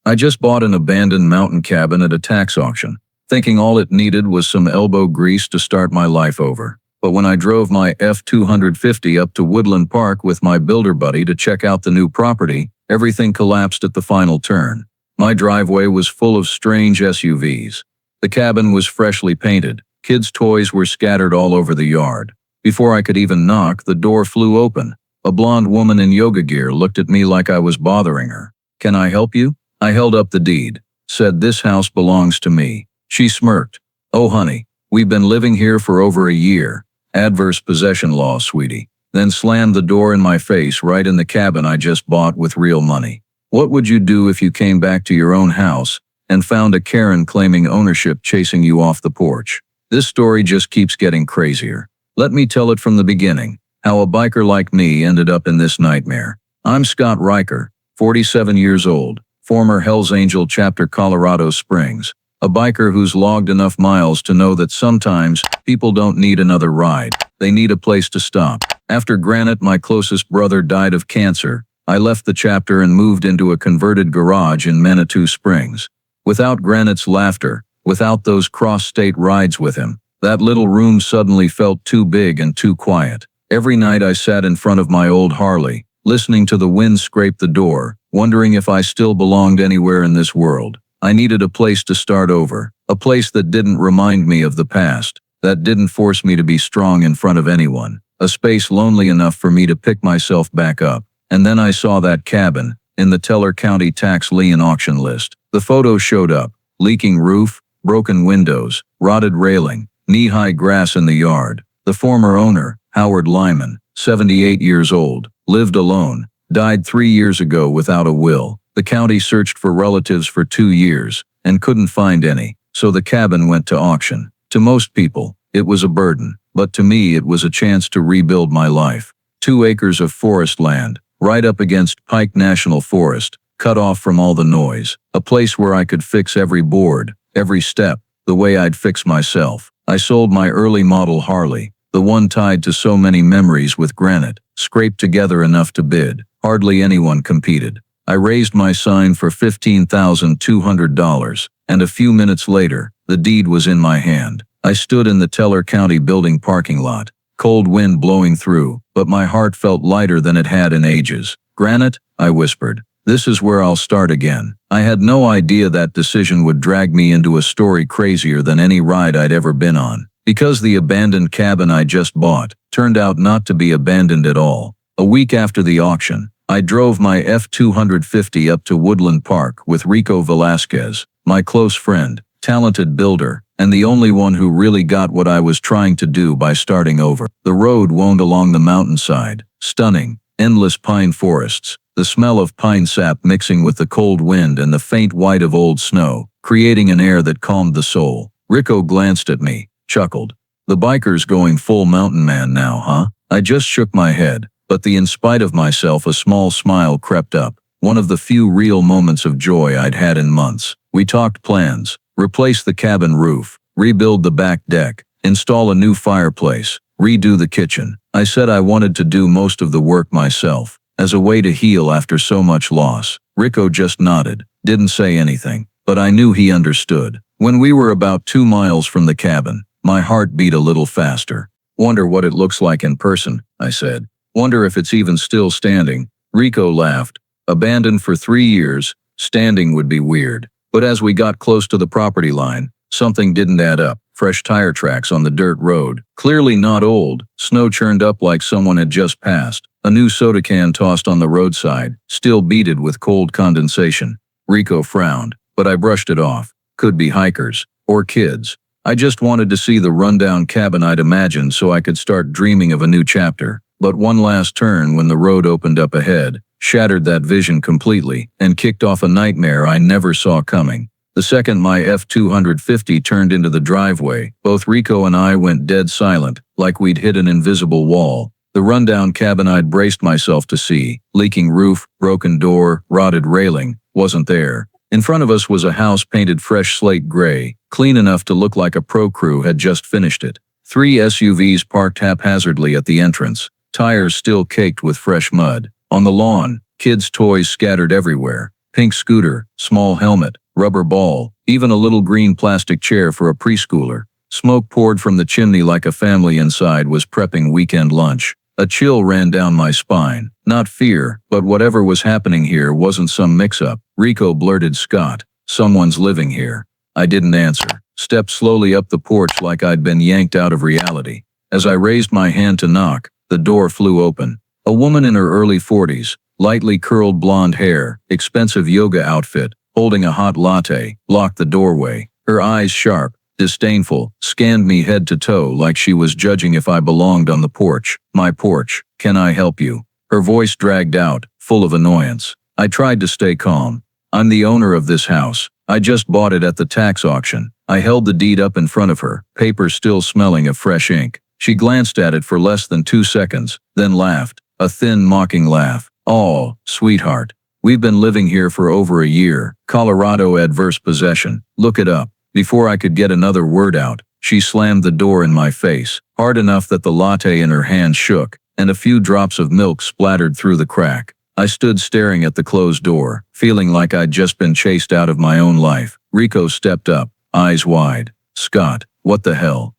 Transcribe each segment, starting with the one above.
I just bought an abandoned mountain cabin at a tax auction, thinking all it needed was some elbow grease to start my life over. But when I drove my F-250 up to Woodland Park with my builder buddy to check out the new property, everything collapsed at the final turn. My driveway was full of strange SUVs. The cabin was freshly painted. Kids' toys were scattered all over the yard. Before I could even knock, the door flew open. A blonde woman in yoga gear looked at me like I was bothering her. "Can I help you?" I held up the deed. Said, "This house belongs to me." She smirked. "Oh honey, we've been living here for over a year. Adverse possession law, sweetie." Then slammed the door in my face right in the cabin I just bought with real money. What would you do if you came back to your own house and found a Karen claiming ownership chasing you off the porch? This story just keeps getting crazier. Let me tell it from the beginning, how a biker like me ended up in this nightmare. I'm Scott Riker, 47 years old, former Hells Angel chapter Colorado Springs, a biker who's logged enough miles to know that sometimes people don't need another ride, they need a place to stop. After Granite, my closest brother, died of cancer, I left the chapter and moved into a converted garage in Manitou Springs. Without Granite's laughter, without those cross-state rides with him, that little room suddenly felt too big and too quiet. Every night I sat in front of my old Harley, listening to the wind scrape the door, wondering if I still belonged anywhere in this world. I needed a place to start over, a place that didn't remind me of the past, that didn't force me to be strong in front of anyone, a space lonely enough for me to pick myself back up. And then I saw that cabin, in the Teller County tax lien auction list. The photo showed up: leaking roof, broken windows, rotted railing, knee-high grass in the yard. The former owner, Howard Lyman, 78 years old, lived alone, died 3 years ago without a will. The county searched for relatives for 2 years and couldn't find any, so the cabin went to auction. To most people, it was a burden, but to me it was a chance to rebuild my life. 2 acres of forest land, right up against Pike National Forest, cut off from all the noise, a place where I could fix every board, every step, the way I'd fix myself. I sold my early model Harley, the one tied to so many memories with Granite, scraped together enough to bid. Hardly anyone competed. I raised my sign for $15,200, and a few minutes later, the deed was in my hand. I stood in the Teller County building parking lot, cold wind blowing through, but my heart felt lighter than it had in ages. "Granite," I whispered, "this is where I'll start again." I had no idea that decision would drag me into a story crazier than any ride I'd ever been on, because the abandoned cabin I just bought turned out not to be abandoned at all. A week after the auction, I drove my F-250 up to Woodland Park with Rico Velasquez, my close friend, talented builder, and the only one who really got what I was trying to do by starting over. The road wound along the mountainside, stunning, endless pine forests, the smell of pine sap mixing with the cold wind and the faint white of old snow, creating an air that calmed the soul. Rico glanced at me, chuckled. "The biker's going full mountain man now, huh?" I just shook my head, but in spite of myself a small smile crept up, one of the few real moments of joy I'd had in months. We talked plans: replace the cabin roof, rebuild the back deck, install a new fireplace, redo the kitchen. I said I wanted to do most of the work myself, as a way to heal after so much loss. Rico just nodded, didn't say anything, but I knew he understood. When we were about 2 miles from the cabin, my heart beat a little faster. "Wonder what it looks like in person," I said. "Wonder if it's even still standing." Rico laughed. "Abandoned for 3 years, standing would be weird." But as we got close to the property line, something didn't add up. Fresh tire tracks on the dirt road, clearly not old, snow churned up like someone had just passed. A new soda can tossed on the roadside, still beaded with cold condensation. Rico frowned, but I brushed it off. Could be hikers, or kids. I just wanted to see the rundown cabin I'd imagined so I could start dreaming of a new chapter. But one last turn when the road opened up ahead shattered that vision completely and kicked off a nightmare I never saw coming. The second my F-250 turned into the driveway, both Rico and I went dead silent, like we'd hit an invisible wall. The rundown cabin I'd braced myself to see, leaking roof, broken door, rotted railing, wasn't there. In front of us was a house painted fresh slate gray, clean enough to look like a pro crew had just finished it. 3 SUVs parked haphazardly at the entrance, tires still caked with fresh mud. On the lawn, kids' toys scattered everywhere. Pink scooter, small helmet, rubber ball, even a little green plastic chair for a preschooler. Smoke poured from the chimney like a family inside was prepping weekend lunch. A chill ran down my spine. Not fear, but whatever was happening here wasn't some mix-up. Rico blurted, "Scott, someone's living here." I didn't answer. Stepped slowly up the porch like I'd been yanked out of reality. As I raised my hand to knock, the door flew open. A woman in her early 40s, lightly curled blonde hair, expensive yoga outfit, holding a hot latte, blocked the doorway. Her eyes sharp, disdainful, scanned me head to toe like she was judging if I belonged on the porch. "My porch, can I help you?" Her voice dragged out, full of annoyance. I tried to stay calm. "I'm the owner of this house. I just bought it at the tax auction." I held the deed up in front of her, paper still smelling of fresh ink. She glanced at it for less than 2 seconds, then laughed, a thin, mocking laugh. "Oh, sweetheart. We've been living here for over a year. Colorado adverse possession. Look it up." Before I could get another word out, she slammed the door in my face, hard enough that the latte in her hand shook, and a few drops of milk splattered through the crack. I stood staring at the closed door, feeling like I'd just been chased out of my own life. Rico stepped up, eyes wide. "Scott, what the hell?"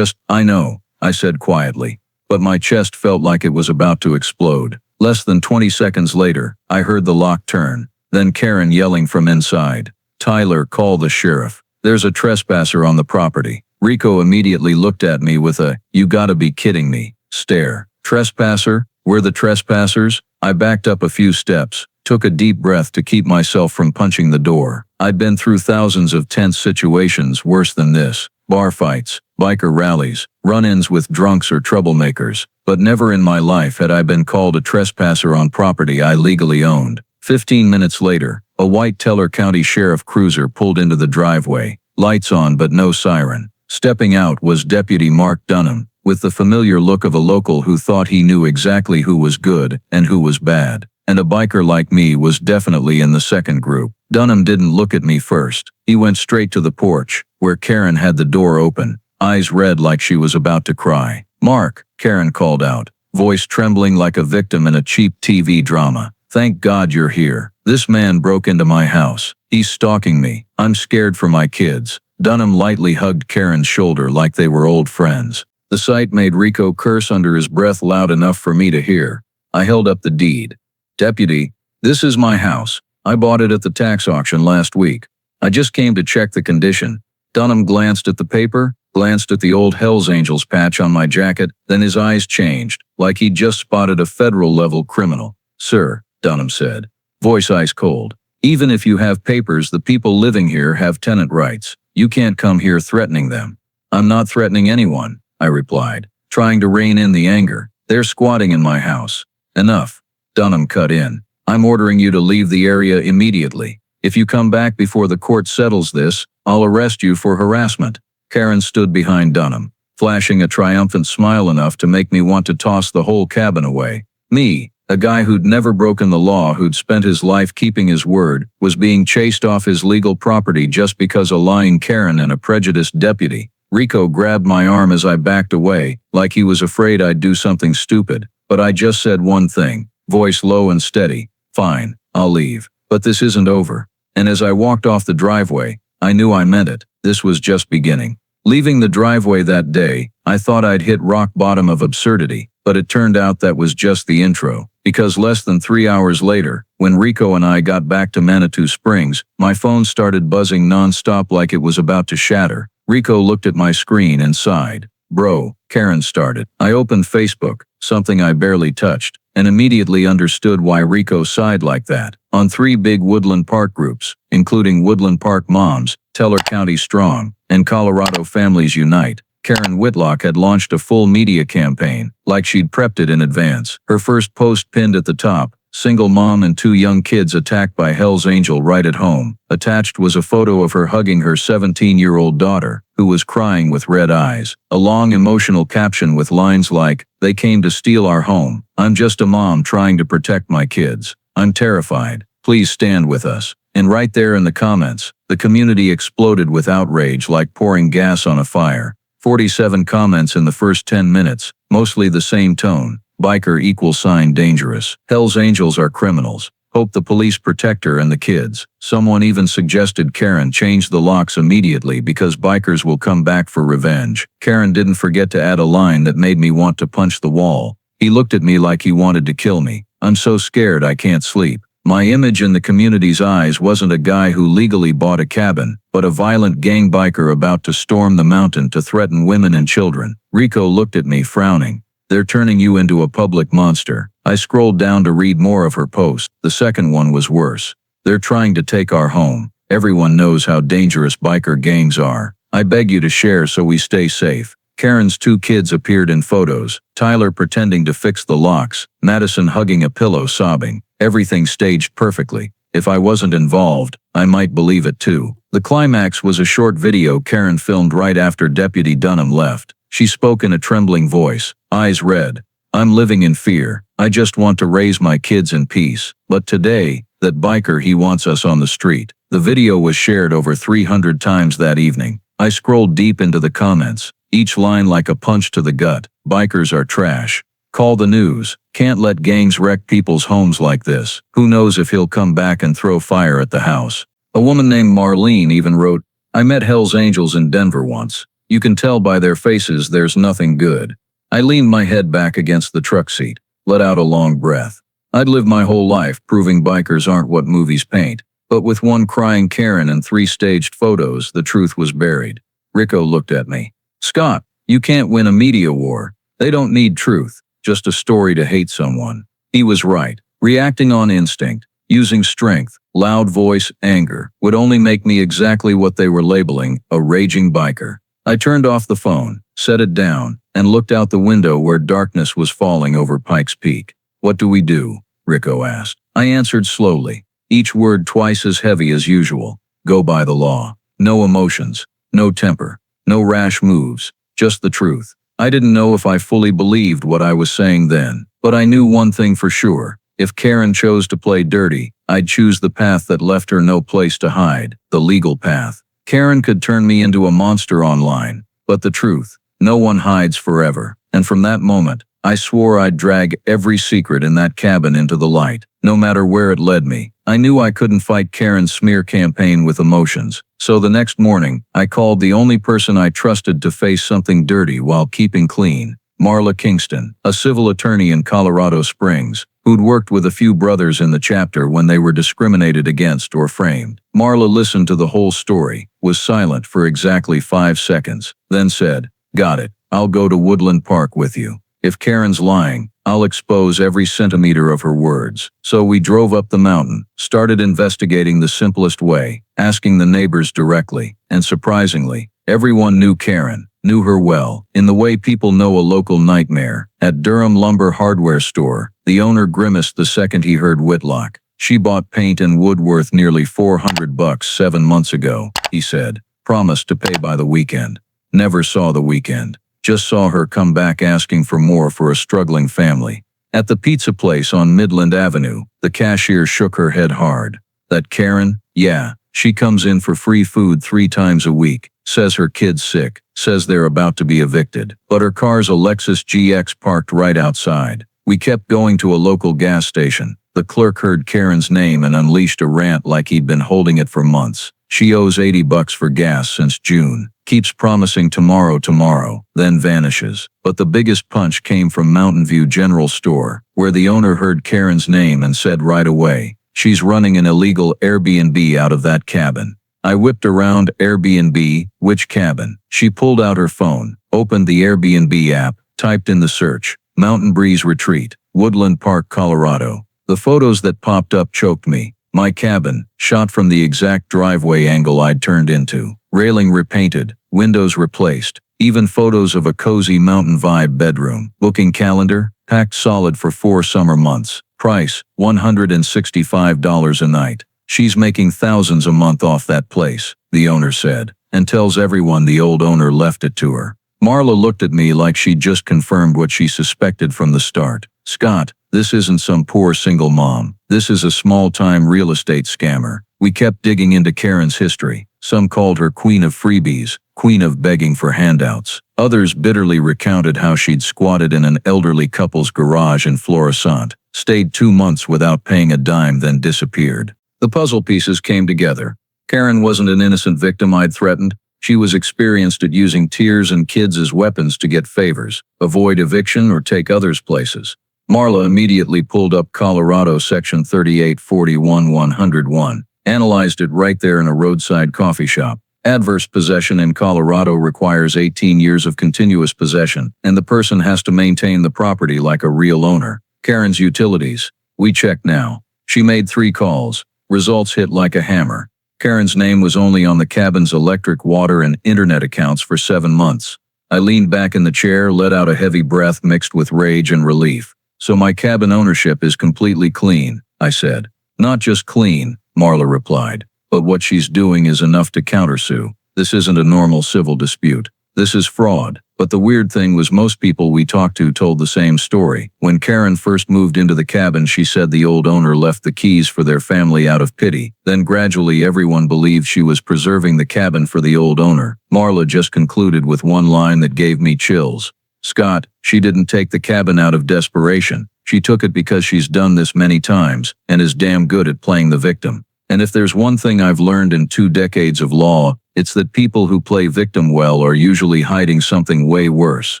"I know," I said quietly, but my chest felt like it was about to explode. Less than 20 seconds later, I heard the lock turn, then Karen yelling from inside, "Tyler, call the sheriff. There's a trespasser on the property." Rico immediately looked at me with a "you gotta be kidding me" stare. "Trespasser? We're the trespassers?" I backed up a few steps, took a deep breath to keep myself from punching the door. I'd been through thousands of tense situations worse than this. Bar fights, biker rallies, run-ins with drunks or troublemakers, but never in my life had I been called a trespasser on property I legally owned. 15 minutes later, a white Teller County Sheriff cruiser pulled into the driveway, lights on but no siren. Stepping out was Deputy Mark Dunham, with the familiar look of a local who thought he knew exactly who was good and who was bad. And a biker like me was definitely in the second group. Dunham didn't look at me first. He went straight to the porch, where Karen had the door open, eyes red like she was about to cry. "Mark," Karen called out, voice trembling like a victim in a cheap TV drama. "Thank God you're here. This man broke into my house. He's stalking me. I'm scared for my kids." Dunham lightly hugged Karen's shoulder like they were old friends. The sight made Rico curse under his breath loud enough for me to hear. I held up the deed. "Deputy, this is my house. I bought it at the tax auction last week. I just came to check the condition." Dunham glanced at the paper, glanced at the old Hells Angels patch on my jacket, then his eyes changed, like he'd just spotted a federal-level criminal. "Sir," Dunham said, voice ice cold, "even if you have papers, the people living here have tenant rights. You can't come here threatening them." "I'm not threatening anyone," I replied, trying to rein in the anger. "They're squatting in my house." "Enough," Dunham cut in. "I'm ordering you to leave the area immediately. If you come back before the court settles this, I'll arrest you for harassment." Karen stood behind Dunham, flashing a triumphant smile enough to make me want to toss the whole cabin away. Me, a guy who'd never broken the law, who'd spent his life keeping his word, was being chased off his legal property just because a lying Karen and a prejudiced deputy. Rico grabbed my arm as I backed away, like he was afraid I'd do something stupid, but I just said one thing, voice low and steady. "Fine, I'll leave. But this isn't over." And as I walked off the driveway, I knew I meant it. This was just beginning. Leaving the driveway that day, I thought I'd hit rock bottom of absurdity, but it turned out that was just the intro, because less than 3 hours later, when Rico and I got back to Manitou Springs, my phone started buzzing nonstop like it was about to shatter. Rico looked at my screen and sighed. "Bro," Karen started. I opened Facebook, something I barely touched, and immediately understood why Rico sighed like that. On 3 big Woodland Park groups, including Woodland Park Moms, Teller County Strong, and Colorado Families Unite, Karen Whitlock had launched a full media campaign, like she'd prepped it in advance. Her first post pinned at the top, "Single mom and 2 young kids attacked by Hell's Angel right at home." Attached was a photo of her hugging her 17-year-old daughter, who was crying with red eyes. A long emotional caption with lines like, "They came to steal our home. I'm just a mom trying to protect my kids. I'm terrified. Please stand with us." And right there in the comments, the community exploded with outrage like pouring gas on a fire. 47 comments in the first 10 minutes, mostly the same tone. "Biker =sign dangerous. Hell's Angels are criminals. Hope the police protect her and the kids. Someone even suggested Karen change the locks immediately because bikers will come back for revenge. Karen didn't forget to add a line that made me want to punch the wall. He looked at me like he wanted to kill me. I'm so scared I can't sleep. My image in the community's eyes wasn't a guy who legally bought a cabin, but a violent gang biker about to storm the mountain to threaten women and children. Rico looked at me, frowning. They're turning you into a public monster. I scrolled down to read more of her post. The second one was worse. They're trying to take our home. Everyone knows how dangerous biker gangs are. I beg you to share so we stay safe. Karen's 2 kids appeared in photos, Tyler pretending to fix the locks, Madison hugging a pillow sobbing. Everything staged perfectly. If I wasn't involved, I might believe it too. The climax was a short video Karen filmed right after Deputy Dunham left. She spoke in a trembling voice, eyes red. I'm living in fear. I just want to raise my kids in peace. But today, that biker, he wants us on the street. The video was shared over 300 times that evening. I scrolled deep into the comments, each line like a punch to the gut. Bikers are trash. Call the news. Can't let gangs wreck people's homes like this. Who knows if he'll come back and throw fire at the house. A woman named Marlene even wrote, I met Hell's Angels in Denver once. You can tell by their faces there's nothing good. I leaned my head back against the truck seat, let out a long breath. I'd lived my whole life proving bikers aren't what movies paint. But with 1 crying Karen and 3 staged photos, the truth was buried. Rico looked at me. Scott, you can't win a media war. They don't need truth, just a story to hate someone. He was right. Reacting on instinct, using strength, loud voice, anger, would only make me exactly what they were labeling a raging biker. I turned off the phone, set it down, and looked out the window where darkness was falling over Pikes Peak. What do we do? Rico asked. I answered slowly, each word twice as heavy as usual. Go by the law. No emotions, no temper, no rash moves, just the truth. I didn't know if I fully believed what I was saying then, but I knew one thing for sure. If Karen chose to play dirty, I'd choose the path that left her no place to hide, the legal path. Karen could turn me into a monster online, but the truth, no one hides forever. And from that moment, I swore I'd drag every secret in that cabin into the light, no matter where it led me. I knew I couldn't fight Karen's smear campaign with emotions, so the next morning, I called the only person I trusted to face something dirty while keeping clean, Marla Kingston, a civil attorney in Colorado Springs, who'd worked with a few brothers in the chapter when they were discriminated against or framed. Marla listened to the whole story, was silent for exactly 5 seconds, then said, Got it, I'll go to Woodland Park with you. If Karen's lying, I'll expose every centimeter of her words. So we drove up the mountain, started investigating the simplest way, asking the neighbors directly, and surprisingly, everyone knew Karen, knew her well, in the way people know a local nightmare. At Durham Lumber Hardware Store, the owner grimaced the second he heard Whitlock. She bought paint and wood worth nearly $400 7 months ago, he said. Promised to pay by the weekend. Never saw the weekend. Just saw her come back asking for more for a struggling family. At the pizza place on Midland Avenue, the cashier shook her head hard. That Karen? Yeah, she comes in for free food 3 times a week, says her kid's sick, says they're about to be evicted, but her car's a Lexus GX parked right outside. We kept going to a local gas station. The clerk heard Karen's name and unleashed a rant like he'd been holding it for months. She owes $80 for gas since June. Keeps promising tomorrow, then vanishes. But the biggest punch came from Mountain View General Store, where the owner heard Karen's name and said right away, she's running an illegal Airbnb out of that cabin. I whipped around. Airbnb, which cabin? She pulled out her phone, opened the Airbnb app, typed in the search, Mountain Breeze Retreat, Woodland Park, Colorado. The photos that popped up choked me. My cabin, shot from the exact driveway angle I'd turned into. Railing repainted, windows replaced, even photos of a cozy mountain vibe bedroom. Booking calendar, packed solid for 4 summer months. Price, $165 a night. She's making thousands a month off that place, the owner said, and tells everyone the old owner left it to her. Marla looked at me like she'd just confirmed what she suspected from the start. Scott, this isn't some poor single mom. This is a small-time real estate scammer. We kept digging into Karen's history. Some called her queen of freebies, queen of begging for handouts. Others bitterly recounted how she'd squatted in an elderly couple's garage in Florissant, stayed 2 months without paying a dime, then disappeared. The puzzle pieces came together. Karen wasn't an innocent victim I'd threatened. She was experienced at using tears and kids as weapons to get favors, avoid eviction, or take others places. Marla immediately pulled up Colorado Section 3841-101, analyzed it right there in a roadside coffee shop. Adverse possession in Colorado requires 18 years of continuous possession, and the person has to maintain the property like a real owner. Karen's utilities. We checked now. She made 3 calls. Results hit like a hammer. Karen's name was only on the cabin's electric, water, and internet accounts for 7 months. I leaned back in the chair, let out a heavy breath mixed with rage and relief. So my cabin ownership is completely clean, I said. Not just clean, Marla replied, but what she's doing is enough to countersue. This isn't a normal civil dispute. This is fraud. But the weird thing was most people we talked to told the same story. When Karen first moved into the cabin, she said the old owner left the keys for their family out of pity. Then gradually everyone believed she was preserving the cabin for the old owner. Marla just concluded with one line that gave me chills. Scott, she didn't take the cabin out of desperation. She took it because she's done this many times and is damn good at playing the victim. And if there's one thing I've learned in 2 decades of law, it's that people who play victim well are usually hiding something way worse.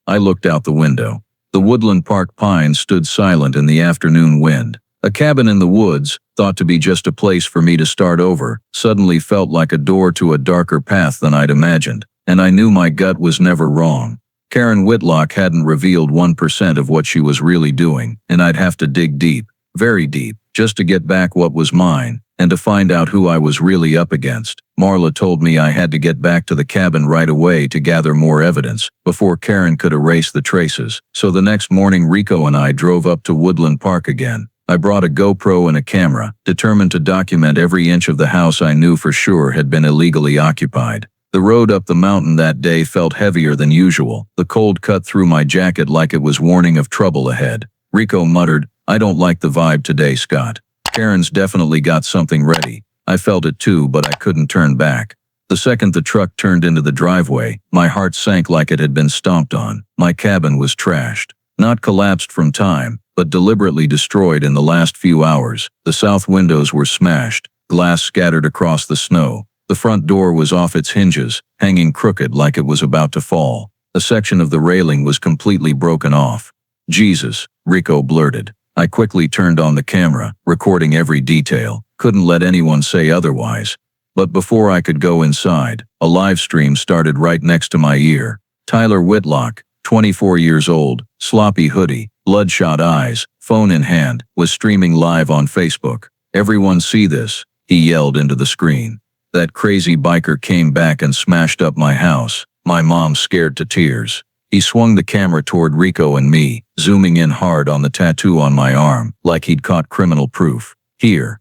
I looked out the window. The Woodland Park pines stood silent in the afternoon wind. A cabin in the woods, thought to be just a place for me to start over, suddenly felt like a door to a darker path than I'd imagined. And I knew my gut was never wrong. Karen Whitlock hadn't revealed 1% of what she was really doing, and I'd have to dig deep, very deep, just to get back what was mine, and to find out who I was really up against. Marla told me I had to get back to the cabin right away to gather more evidence, before Karen could erase the traces. So the next morning Rico and I drove up to Woodland Park again. I brought a GoPro and a camera, determined to document every inch of the house I knew for sure had been illegally occupied. The road up the mountain that day felt heavier than usual. The cold cut through my jacket like it was warning of trouble ahead. Rico muttered, "I don't like the vibe today, Scott. Karen's definitely got something ready." I felt it too, but I couldn't turn back. The second the truck turned into the driveway, my heart sank like it had been stomped on. My cabin was trashed. Not collapsed from time, but deliberately destroyed in the last few hours. The south windows were smashed, glass scattered across the snow. The front door was off its hinges, hanging crooked like it was about to fall. A section of the railing was completely broken off. "Jesus," Rico blurted. I quickly turned on the camera, recording every detail. Couldn't let anyone say otherwise. But before I could go inside, a live stream started right next to my ear. Tyler Whitlock, 24 years old, sloppy hoodie, bloodshot eyes, phone in hand, was streaming live on Facebook. "Everyone see this," he yelled into the screen. "That crazy biker came back and smashed up my house. My mom's scared to tears." He swung the camera toward Rico and me, zooming in hard on the tattoo on my arm, like he'd caught criminal proof. Here,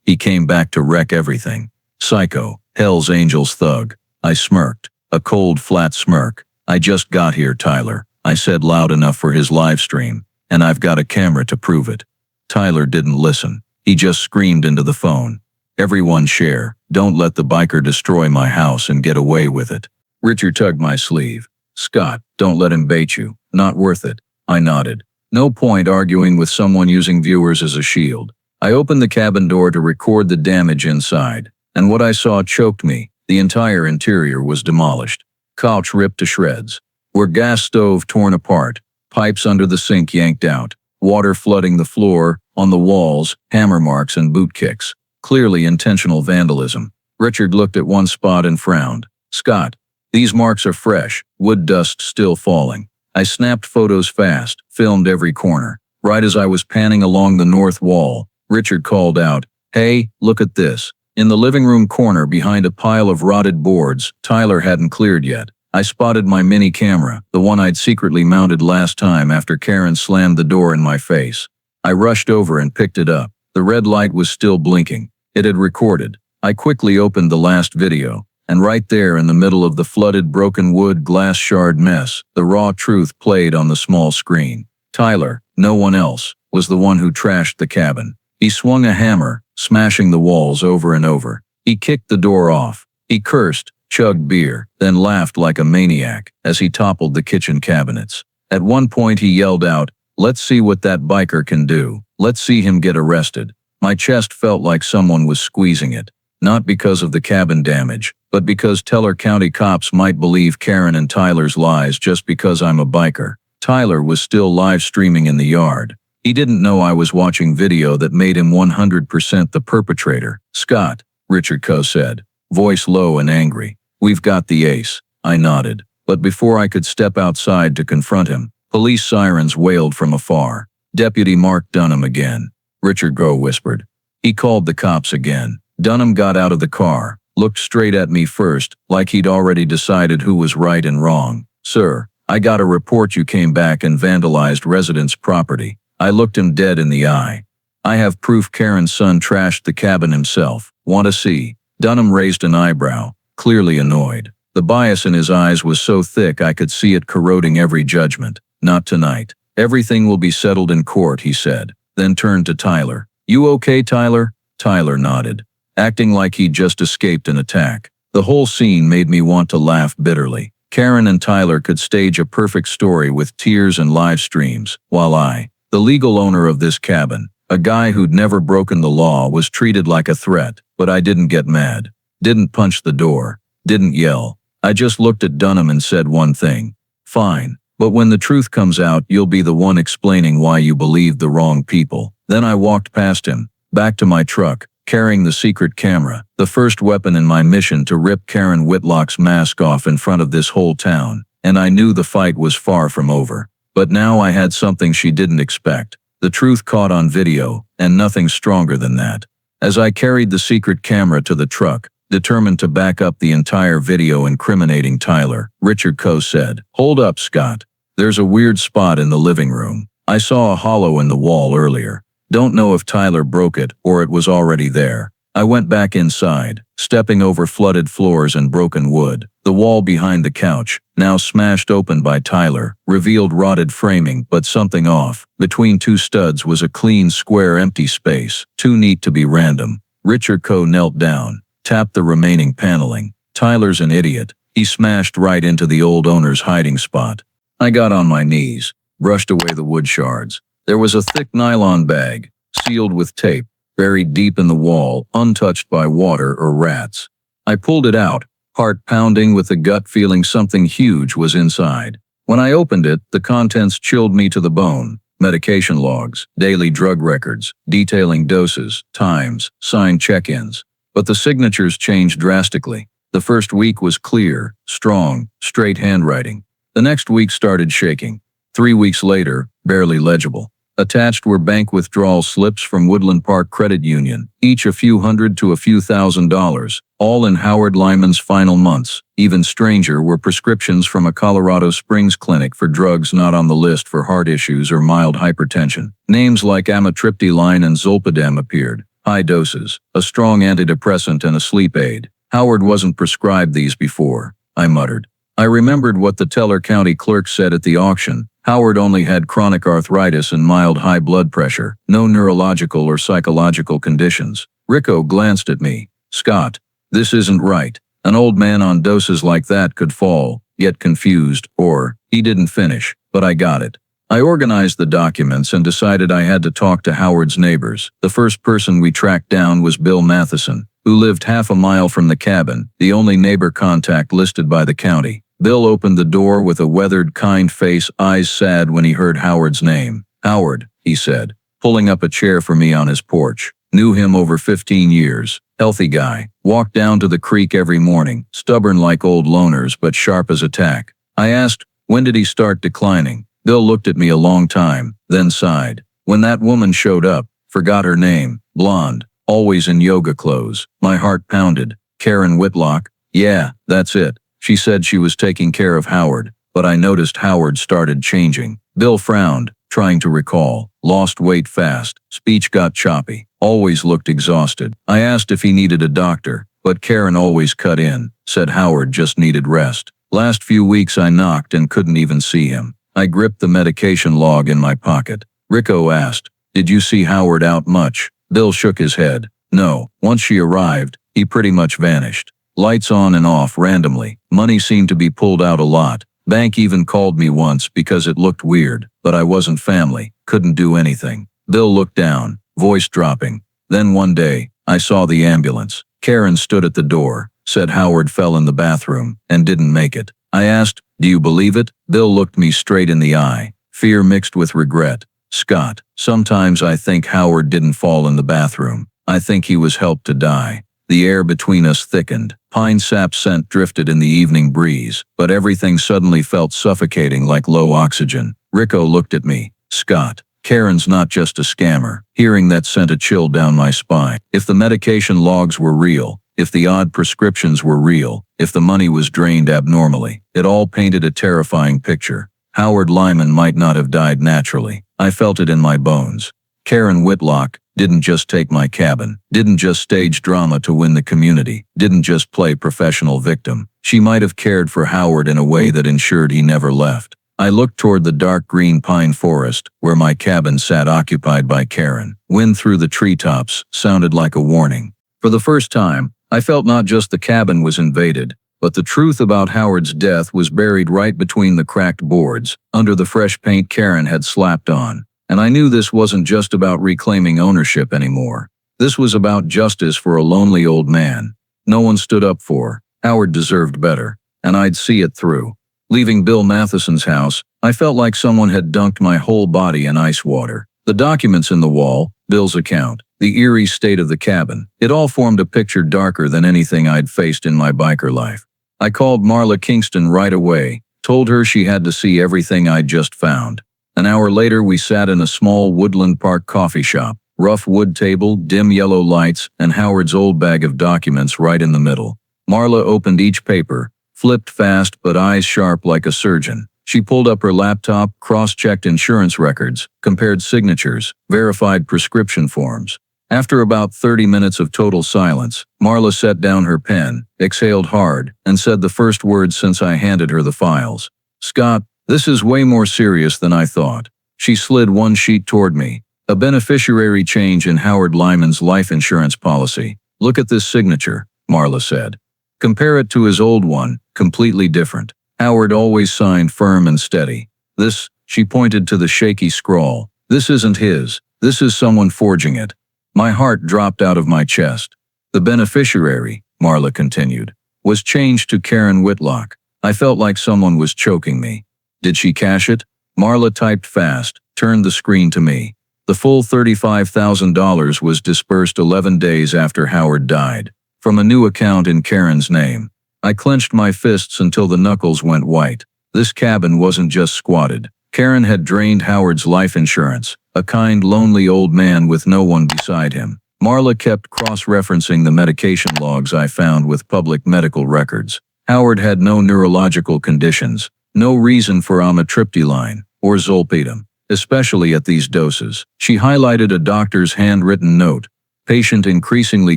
he came back to wreck everything. Psycho, Hell's Angels thug. I smirked, a cold, flat smirk. "I just got here, Tyler," I said loud enough for his live stream, "and I've got a camera to prove it." Tyler didn't listen. He just screamed into the phone. "Everyone share, don't let the biker destroy my house and get away with it." Richard tugged my sleeve. "Scott, don't let him bait you. Not worth it." I nodded. No point arguing with someone using viewers as a shield. I opened the cabin door to record the damage inside, and what I saw choked me. The entire interior was demolished. Couch ripped to shreds. Where gas stove torn apart, pipes under the sink yanked out, water flooding the floor, on the walls, hammer marks and boot kicks. Clearly intentional vandalism. Richard looked at one spot and frowned. "Scott, these marks are fresh, wood dust still falling." I snapped photos fast, filmed every corner. Right as I was panning along the north wall, Richard called out, "Hey, look at this." In the living room corner behind a pile of rotted boards Tyler hadn't cleared yet, I spotted my mini camera, the one I'd secretly mounted last time after Karen slammed the door in my face. I rushed over and picked it up. The red light was still blinking. It had recorded. I quickly opened the last video, and right there in the middle of the flooded broken wood glass shard mess, the raw truth played on the small screen. Tyler, no one else, was the one who trashed the cabin. He swung a hammer, smashing the walls over and over. He kicked the door off. He cursed, chugged beer, then laughed like a maniac as he toppled the kitchen cabinets. At one point he yelled out, Let's see what that biker can do. Let's see him get arrested. My chest felt like someone was squeezing it. Not because of the cabin damage, but because Teller County cops might believe Karen and Tyler's lies just because I'm a biker. Tyler was still live streaming in the yard. He didn't know I was watching video that made him 100% the perpetrator. "Scott," Richard Coe said, voice low and angry. "We've got the ace." I nodded, but before I could step outside to confront him, police sirens wailed from afar. "Deputy Mark Dunham again," Richard Coe whispered. He called the cops again. Dunham got out of the car, looked straight at me first, like he'd already decided who was right and wrong. "Sir, I got a report you came back and vandalized residents' property." I looked him dead in the eye. "I have proof Karen's son trashed the cabin himself. Want to see?" Dunham raised an eyebrow, clearly annoyed. The bias in his eyes was so thick I could see it corroding every judgment. "Not tonight. Everything will be settled in court," he said, then turned to Tyler. "You okay, Tyler?" Tyler nodded, acting like he'd just escaped an attack. The whole scene made me want to laugh bitterly. Karen and Tyler could stage a perfect story with tears and live streams, while I, the legal owner of this cabin, a guy who'd never broken the law, was treated like a threat. But I didn't get mad, didn't punch the door, didn't yell. I just looked at Dunham and said one thing. "Fine, but when the truth comes out, you'll be the one explaining why you believed the wrong people." Then I walked past him, back to my truck, carrying the secret camera, the first weapon in my mission to rip Karen Whitlock's mask off in front of this whole town. And I knew the fight was far from over. But now I had something she didn't expect. The truth caught on video, and nothing stronger than that. As I carried the secret camera to the truck, determined to back up the entire video incriminating Tyler, Richard Coe said, "Hold up, Scott. There's a weird spot in the living room. I saw a hollow in the wall earlier. Don't know if Tyler broke it or it was already there." I went back inside, stepping over flooded floors and broken wood. The wall behind the couch, now smashed open by Tyler, revealed rotted framing but something off. Between two studs was a clean square empty space, too neat to be random. Richard Coe knelt down, tapped the remaining paneling. "Tyler's an idiot. He smashed right into the old owner's hiding spot." I got on my knees, brushed away the wood shards. There was a thick nylon bag, sealed with tape, buried deep in the wall, untouched by water or rats. I pulled it out, heart pounding with the gut feeling something huge was inside. When I opened it, the contents chilled me to the bone. Medication logs, daily drug records, detailing doses, times, signed check-ins. But the signatures changed drastically. The first week was clear, strong, straight handwriting. The next week started shaking. 3 weeks later, barely legible. Attached were bank withdrawal slips from Woodland Park Credit Union, each a few hundred to a few $1,000s, all in Howard Lyman's final months. Even stranger were prescriptions from a Colorado Springs clinic for drugs not on the list for heart issues or mild hypertension. Names like amitriptyline and zolpidem appeared. High doses, a strong antidepressant and a sleep aid. Howard wasn't prescribed these before, I muttered. I remembered what the Teller County clerk said at the auction. Howard only had chronic arthritis and mild high blood pressure, no neurological or psychological conditions. Rico glanced at me. "Scott, this isn't right. An old man on doses like that could fall, get confused, or..." He didn't finish, but I got it. I organized the documents and decided I had to talk to Howard's neighbors. The first person we tracked down was Bill Matheson, who lived half a mile from the cabin, the only neighbor contact listed by the county. Bill opened the door with a weathered, kind face, eyes sad when he heard Howard's name. "Howard," he said, pulling up a chair for me on his porch. Knew him over 15 years. Healthy guy. Walked down to the creek every morning, stubborn like old loners but sharp as a tack. I asked, when did he start declining? Bill looked at me a long time, then sighed. "When that woman showed up, forgot her name, blonde, always in yoga clothes." My heart pounded. "Karen Whitlock?" "Yeah, that's it. She said she was taking care of Howard," but I noticed Howard started changing. Bill frowned, trying to recall. Lost weight fast. Speech got choppy. Always looked exhausted. I asked if he needed a doctor, but Karen always cut in, said Howard just needed rest. Last few weeks I knocked and couldn't even see him. I gripped the medication log in my pocket. Rico asked, "Did you see Howard out much?" Bill shook his head. "No. Once she arrived, he pretty much vanished. Lights on and off randomly. Money seemed to be pulled out a lot. Bank even called me once because it looked weird. but I wasn't family, couldn't do anything. Bill looked down, voice dropping. Then one day, I saw the ambulance. Karen stood at the door, said Howard fell in the bathroom, and didn't make it. I asked, "Do you believe it?" Bill looked me straight in the eye, fear mixed with regret. "Scott, sometimes I think Howard didn't fall in the bathroom. I think he was helped to die." The air between us thickened. Pine sap scent drifted in the evening breeze, but everything suddenly felt suffocating like low oxygen. Rico looked at me. "Scott, Karen's not just a scammer." Hearing that sent a chill down my spine. If the medication logs were real, if the odd prescriptions were real, if the money was drained abnormally, it all painted a terrifying picture. Howard Lyman might not have died naturally. I felt it in my bones. Karen Whitlock didn't just take my cabin, didn't just stage drama to win the community, didn't just play professional victim. She might have cared for Howard in a way that ensured he never left. I looked toward the dark green pine forest, where my cabin sat occupied by Karen. Wind through the treetops sounded like a warning. For the first time, I felt not just the cabin was invaded, but the truth about Howard's death was buried right between the cracked boards, under the fresh paint Karen had slapped on. And I knew this wasn't just about reclaiming ownership anymore. This was about justice for a lonely old man. No one stood up for. Howard deserved better, and I'd see it through. Leaving Bill Matheson's house, I felt like someone had dunked my whole body in ice water. The documents in the wall, Bill's account, the eerie state of the cabin, it all formed a picture darker than anything I'd faced in my biker life. I called Marla Kingston right away, told her she had to see everything I'd just found. An hour later, we sat in a small Woodland Park coffee shop, rough wood table, dim yellow lights, and Howard's old bag of documents right in the middle. Marla opened each paper, flipped fast but eyes sharp like a surgeon. She pulled up her laptop, cross-checked insurance records, compared signatures, verified prescription forms. After about 30 minutes of total silence, Marla set down her pen, exhaled hard, and said the first words since I handed her the files. "Scott, this is way more serious than I thought." She slid one sheet toward me. "A beneficiary change in Howard Lyman's life insurance policy. Look at this signature," Marla said. "Compare it to his old one, completely different. Howard always signed firm and steady. This," she pointed to the shaky scrawl, "this isn't his. This is someone forging it." My heart dropped out of my chest. "The beneficiary," Marla continued, "was changed to Karen Whitlock." I felt like someone was choking me. "Did she cash it?" Marla typed fast, turned the screen to me. The full $35,000 was dispersed 11 days after Howard died, from a new account in Karen's name. I clenched my fists until the knuckles went white. This cabin wasn't just squatted. Karen had drained Howard's life insurance, a kind, lonely old man with no one beside him. Marla kept cross-referencing the medication logs I found with public medical records. Howard had no neurological conditions, no reason for amitriptyline or zolpidem, especially at these doses. She highlighted a doctor's handwritten note: "Patient increasingly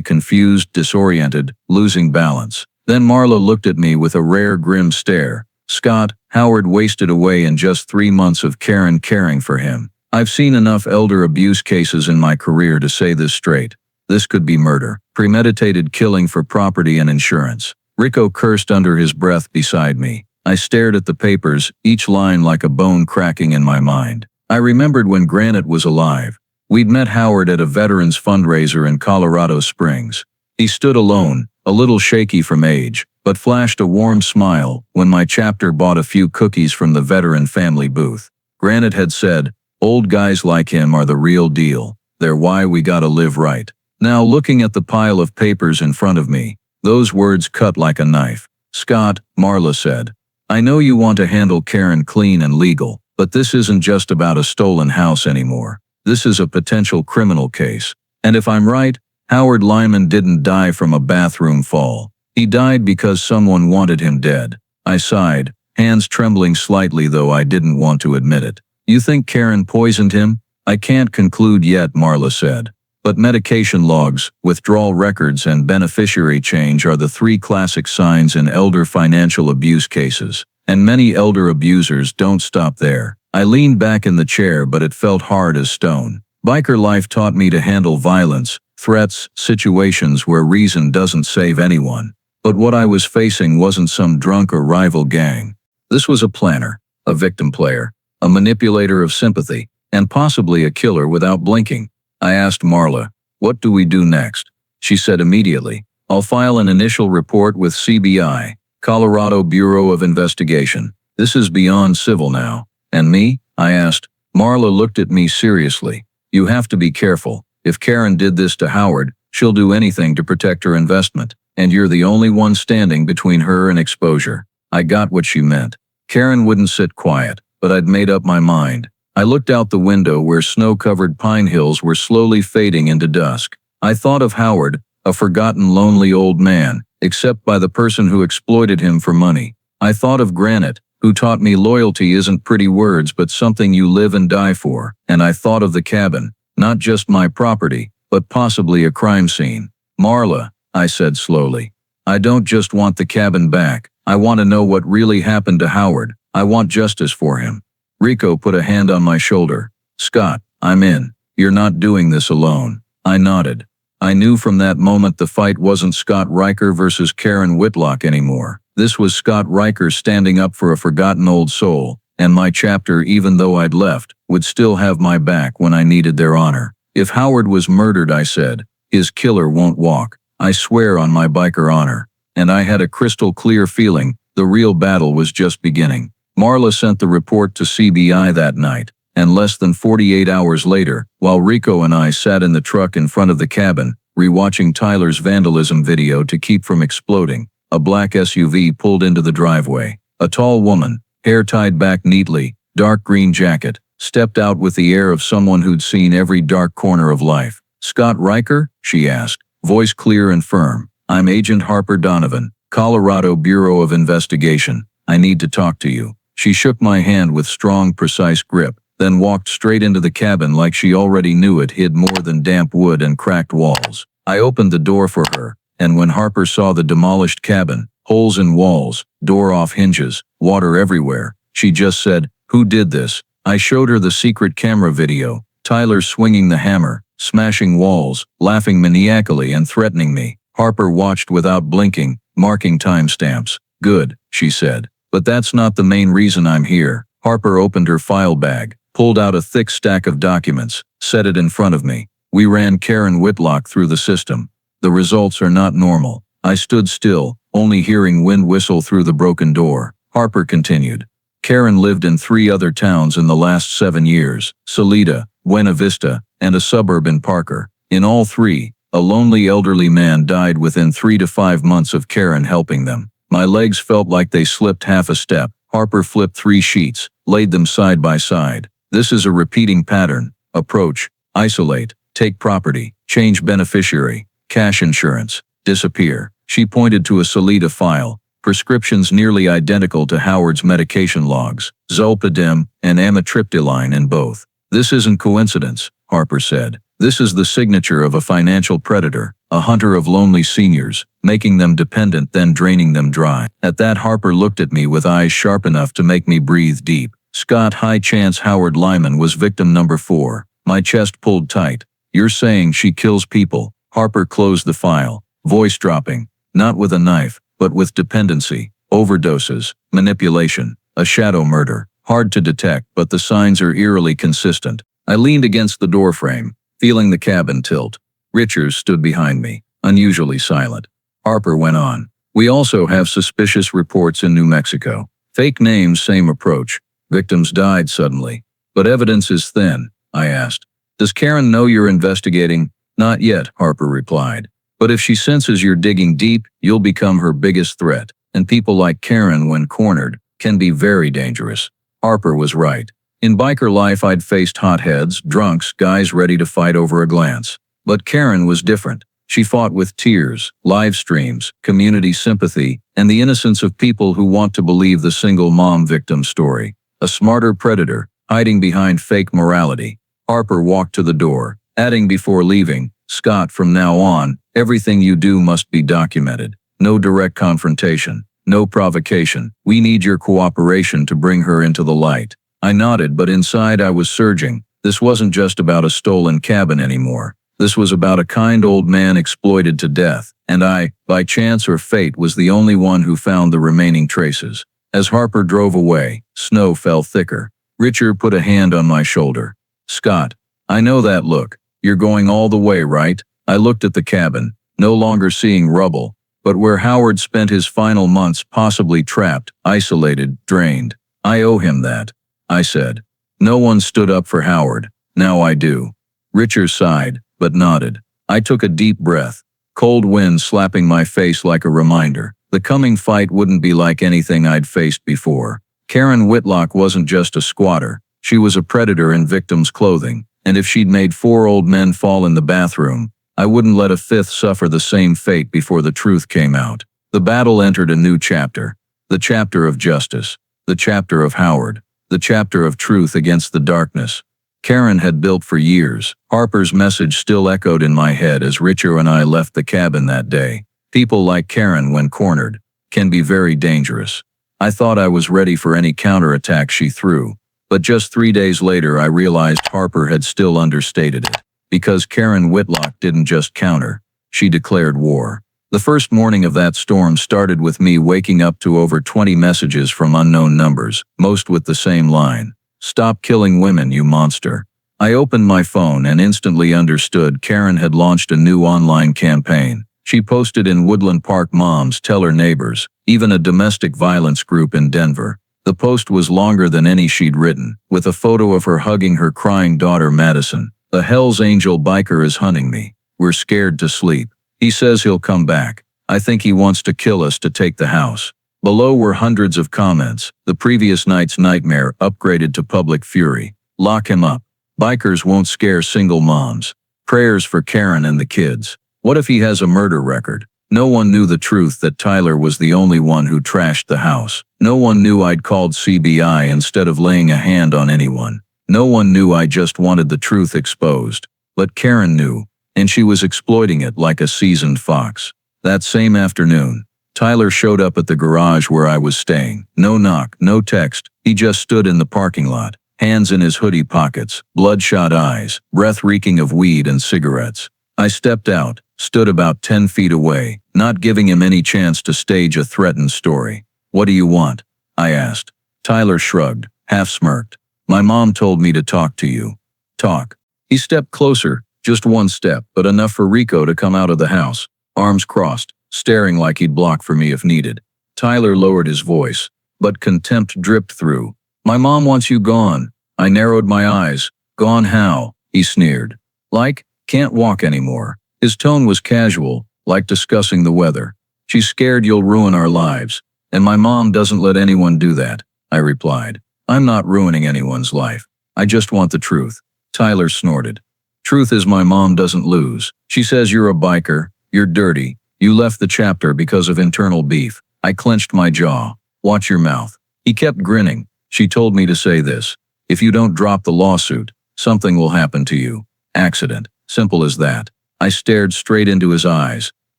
confused, disoriented, losing balance." Then Marla looked at me with a rare grim stare. "Scott, Howard wasted away in just 3 months of Karen caring for him. I've seen enough elder abuse cases in my career to say this straight. This could be murder, premeditated killing for property and insurance." Rico cursed under his breath beside me. I stared at the papers, each line like a bone cracking in my mind. I remembered when Granite was alive. We'd met Howard at a veterans fundraiser in Colorado Springs. He stood alone, a little shaky from age, but flashed a warm smile when my chapter bought a few cookies from the veteran family booth. Granite had said, "Old guys like him are the real deal. They're why we gotta live right." Now, looking at the pile of papers in front of me, those words cut like a knife. "Scott," Marla said, "I know you want to handle Karen clean and legal, but this isn't just about a stolen house anymore. This is a potential criminal case. And if I'm right, Howard Lyman didn't die from a bathroom fall. He died because someone wanted him dead." I sighed, hands trembling slightly though I didn't want to admit it. "You think Karen poisoned him?" "I can't conclude yet," Marla said. "But medication logs, withdrawal records, and beneficiary change are the 3 classic signs in elder financial abuse cases. And many elder abusers don't stop there." I leaned back in the chair, but it felt hard as stone. Biker life taught me to handle violence, threats, situations where reason doesn't save anyone. But what I was facing wasn't some drunk or rival gang. This was a planner, a victim player, a manipulator of sympathy, and possibly a killer without blinking. I asked Marla, "What do we do next?" She said immediately, "I'll file an initial report with CBI, Colorado Bureau of Investigation. This is beyond civil now." "And me?" I asked. Marla looked at me seriously. "You have to be careful. If Karen did this to Howard, she'll do anything to protect her investment, and you're the only one standing between her and exposure." I got what she meant. Karen wouldn't sit quiet, but I'd made up my mind. I looked out the window where snow-covered pine hills were slowly fading into dusk. I thought of Howard, a forgotten lonely old man, except by the person who exploited him for money. I thought of Granite, who taught me loyalty isn't pretty words but something you live and die for. And I thought of the cabin, not just my property, but possibly a crime scene. "Marla," I said slowly, "I don't just want the cabin back. I want to know what really happened to Howard. I want justice for him." Rico put a hand on my shoulder. "Scott, I'm in. You're not doing this alone." I nodded. I knew from that moment the fight wasn't Scott Riker versus Karen Whitlock anymore. This was Scott Riker standing up for a forgotten old soul, and my chapter, even though I'd left, would still have my back when I needed their honor. "If Howard was murdered," I said, "his killer won't walk. I swear on my biker honor." And I had a crystal clear feeling the real battle was just beginning. Marla sent the report to CBI that night, and less than 48 hours later, while Rico and I sat in the truck in front of the cabin, rewatching Tyler's vandalism video to keep from exploding, a black SUV pulled into the driveway. A tall woman, hair tied back neatly, dark green jacket, stepped out with the air of someone who'd seen every dark corner of life. "Scott Riker?" she asked, voice clear and firm. "I'm Agent Harper Donovan, Colorado Bureau of Investigation. I need to talk to you." She shook my hand with strong, precise grip, then walked straight into the cabin like she already knew it hid more than damp wood and cracked walls. I opened the door for her, and when Harper saw the demolished cabin, holes in walls, door off hinges, water everywhere, she just said, "Who did this?" I showed her the secret camera video, Tyler swinging the hammer, smashing walls, laughing maniacally and threatening me. Harper watched without blinking, marking timestamps. "Good," she said. "But that's not the main reason I'm here." Harper opened her file bag, pulled out a thick stack of documents, set it in front of me. "We ran Karen Whitlock through the system. The results are not normal." I stood still, only hearing wind whistle through the broken door. Harper continued. "Karen lived in 3 other towns in the last 7 years, Salida, Buena Vista, and a suburb in Parker. In all 3, a lonely elderly man died within 3 to 5 months of Karen helping them. My legs felt like they slipped half a step." Harper flipped 3 sheets, laid them side by side. "This is a repeating pattern. Approach, isolate, take property, change beneficiary, cash insurance, disappear." She pointed to a Salida file, prescriptions nearly identical to Howard's medication logs, zolpidem and amitriptyline in both. "This isn't coincidence," Harper said. "This is the signature of a financial predator, a hunter of lonely seniors, making them dependent then draining them dry." At that, Harper looked at me with eyes sharp enough to make me breathe deep. "Scott, high chance Howard Lyman was victim number 4. My chest pulled tight. "You're saying she kills people?" Harper closed the file, voice dropping. "Not with a knife, but with dependency, overdoses, manipulation, a shadow murder. Hard to detect, but the signs are eerily consistent." I leaned against the doorframe, feeling the cabin tilt. Richards stood behind me, unusually silent. Harper went on. "We also have suspicious reports in New Mexico. Fake names, same approach. Victims died suddenly. But evidence is thin." I asked. "Does Karen know you're investigating?" "Not yet," Harper replied. "But if she senses you're digging deep, you'll become her biggest threat. And people like Karen, when cornered, can be very dangerous." Harper was right. In biker life I'd faced hotheads, drunks, guys ready to fight over a glance. But Karen was different. She fought with tears, live streams, community sympathy, and the innocence of people who want to believe the single mom victim story. A smarter predator, hiding behind fake morality. Harper walked to the door, adding before leaving, "Scott, from now on, everything you do must be documented. No direct confrontation, no provocation. We need your cooperation to bring her into the light." I nodded, but inside I was surging. This wasn't just about a stolen cabin anymore. This was about a kind old man exploited to death, and I, by chance or fate, was the only one who found the remaining traces. As Harper drove away, snow fell thicker. Richard put a hand on my shoulder. Scott, I know that look. You're going all the way, right? I looked at the cabin, no longer seeing rubble, but where Howard spent his final months possibly trapped, isolated, drained. I owe him that, I said. No one stood up for Howard. Now I do. Richard sighed, but nodded. I took a deep breath. Cold wind slapping my face like a reminder. The coming fight wouldn't be like anything I'd faced before. Karen Whitlock wasn't just a squatter. She was a predator in victims' clothing, and if she'd made 4 old men fall in the bathroom, I wouldn't let a 5th suffer the same fate before the truth came out. The battle entered a new chapter. The chapter of justice. The chapter of Howard. The chapter of truth against the darkness. Karen had built for years. Harper's message still echoed in my head as Richard and I left the cabin that day. People like Karen, when cornered, can be very dangerous. I thought I was ready for any counterattack she threw, but just 3 days later I realized Harper had still understated it. Because Karen Whitlock didn't just counter, she declared war. The first morning of that storm started with me waking up to over 20 messages from unknown numbers, most with the same line. Stop killing women, you monster. I opened my phone and instantly understood Karen had launched a new online campaign. She posted in Woodland Park, moms tell her neighbors, even a domestic violence group in Denver. The post was longer than any she'd written, with a photo of her hugging her crying daughter Madison. The Hell's Angel biker is hunting me. We're scared to sleep. He says he'll come back. I think he wants to kill us to take the house. Below were hundreds of comments. The previous night's nightmare upgraded to public fury. Lock him up. Bikers won't scare single moms. Prayers for Karen and the kids. What if he has a murder record? No one knew the truth that Tyler was the only one who trashed the house. No one knew I'd called CBI instead of laying a hand on anyone. No one knew I just wanted the truth exposed. But Karen knew, and she was exploiting it like a seasoned fox. That same afternoon, Tyler showed up at the garage where I was staying. No knock, no text. He just stood in the parking lot, hands in his hoodie pockets, bloodshot eyes, breath reeking of weed and cigarettes. I stepped out, stood about 10 feet away, not giving him any chance to stage a threatened story. What do you want? I asked. Tyler shrugged, half smirked. My mom told me to talk to you. Talk. He stepped closer, just one step, but enough for Rico to come out of the house, arms crossed, staring like he'd block for me if needed. Tyler lowered his voice, but contempt dripped through. My mom wants you gone. I narrowed my eyes. Gone how? He sneered. Like, can't walk anymore. His tone was casual, like discussing the weather. She's scared you'll ruin our lives. And my mom doesn't let anyone do that, I replied. I'm not ruining anyone's life. I just want the truth. Tyler snorted. Truth is my mom doesn't lose. She says you're a biker, you're dirty, you left the chapter because of internal beef. I clenched my jaw. Watch your mouth. He kept grinning. She told me to say this. If you don't drop the lawsuit, something will happen to you. Accident. Simple as that. I stared straight into his eyes.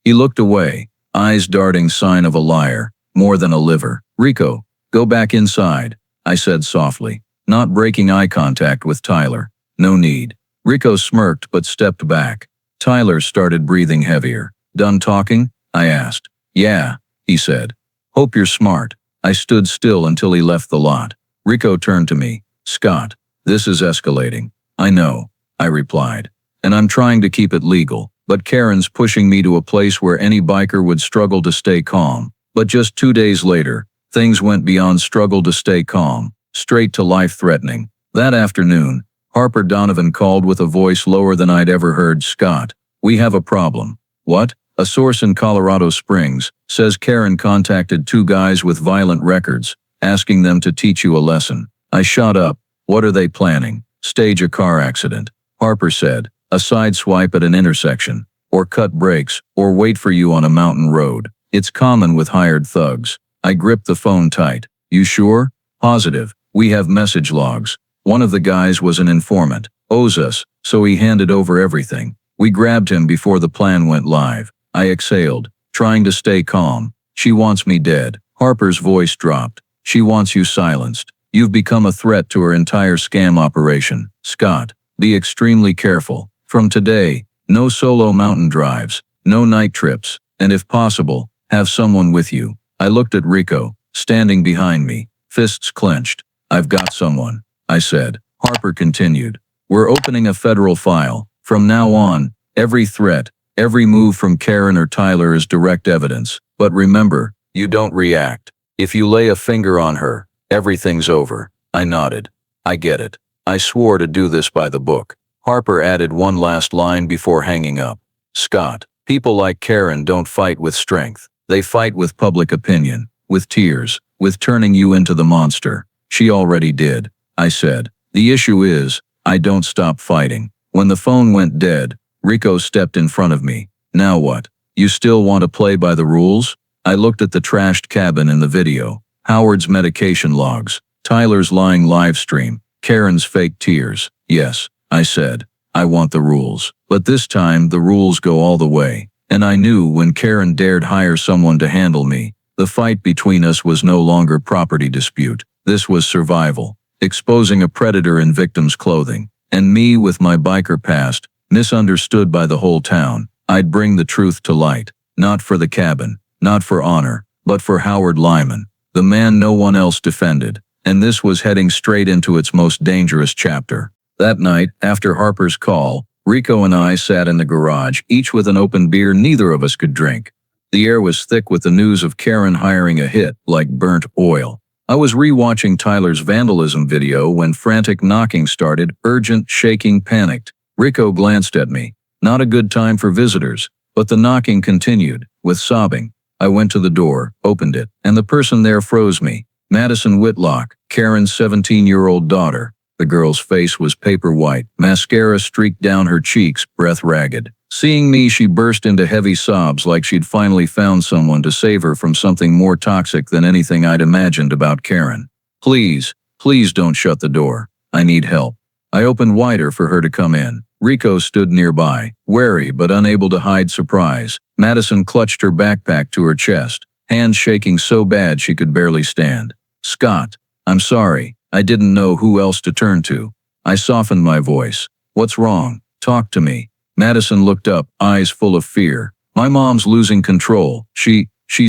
He looked away, eyes darting sign of a liar, more than a liver. Rico, go back inside, I said softly, not breaking eye contact with Tyler. No need. Rico smirked but stepped back. Tyler started breathing heavier. Done talking? I asked. Yeah, he said. Hope you're smart. I stood still until he left the lot. Rico turned to me. Scott, this is escalating. I know, I replied. And I'm trying to keep it legal, but Karen's pushing me to a place where any biker would struggle to stay calm. But just 2 days later, things went beyond struggle to stay calm, straight to life-threatening. That afternoon, Harper Donovan called with a voice lower than I'd ever heard. Scott, we have a problem. What? A source in Colorado Springs says Karen contacted 2 guys with violent records, asking them to teach you a lesson. I shot up. What are they planning? Stage a car accident. Harper said, a side swipe at an intersection, or cut brakes, or wait for you on a mountain road. It's common with hired thugs. I gripped the phone tight. You sure? Positive. We have message logs. One of the guys was an informant, owes us, so he handed over everything. We grabbed him before the plan went live. I exhaled, trying to stay calm. She wants me dead. Harper's voice dropped. She wants you silenced. You've become a threat to her entire scam operation. Scott, be extremely careful. From today, no solo mountain drives, no night trips, and if possible, have someone with you. I looked at Rico, standing behind me, fists clenched. I've got someone. I said. Harper continued. We're opening a federal file. From now on, every threat, every move from Karen or Tyler is direct evidence. But remember, you don't react. If you lay a finger on her, everything's over. I nodded. I get it. I swore to do this by the book. Harper added one last line before hanging up. Scott, people like Karen don't fight with strength. They fight with public opinion, with tears, with turning you into the monster. She already did, I said. The issue is, I don't stop fighting. When the phone went dead, Rico stepped in front of me. Now what? You still want to play by the rules? I looked at the trashed cabin in the video. Howard's medication logs. Tyler's lying live stream. Karen's fake tears. Yes, I said. I want the rules. But this time, the rules go all the way. And I knew when Karen dared hire someone to handle me, the fight between us was no longer property dispute. This was survival. Exposing a predator in victim's clothing. And me with my biker past, misunderstood by the whole town. I'd bring the truth to light. Not for the cabin, not for honor, but for Howard Lyman, the man no one else defended. And this was heading straight into its most dangerous chapter. That night, after Harper's call, Rico and I sat in the garage, each with an open beer neither of us could drink. The air was thick with the news of Karen hiring a hit like burnt oil. I was re-watching Tyler's vandalism video when frantic knocking started, urgent, shaking, panicked. Rico glanced at me. Not a good time for visitors, but the knocking continued, with sobbing. I went to the door, opened it, and the person there froze me. Madison Whitlock, Karen's 17-year-old daughter. The girl's face was paper white, mascara streaked down her cheeks, breath ragged. Seeing me, she burst into heavy sobs like she'd finally found someone to save her from something more toxic than anything I'd imagined about Karen. Please, please don't shut the door. I need help. I opened wider for her to come in. Rico stood nearby, wary but unable to hide surprise. Madison clutched her backpack to her chest, hands shaking so bad she could barely stand. Scott, I'm sorry. I didn't know who else to turn to. I softened my voice. What's wrong? Talk to me. Madison looked up, eyes full of fear. My mom's losing control. She's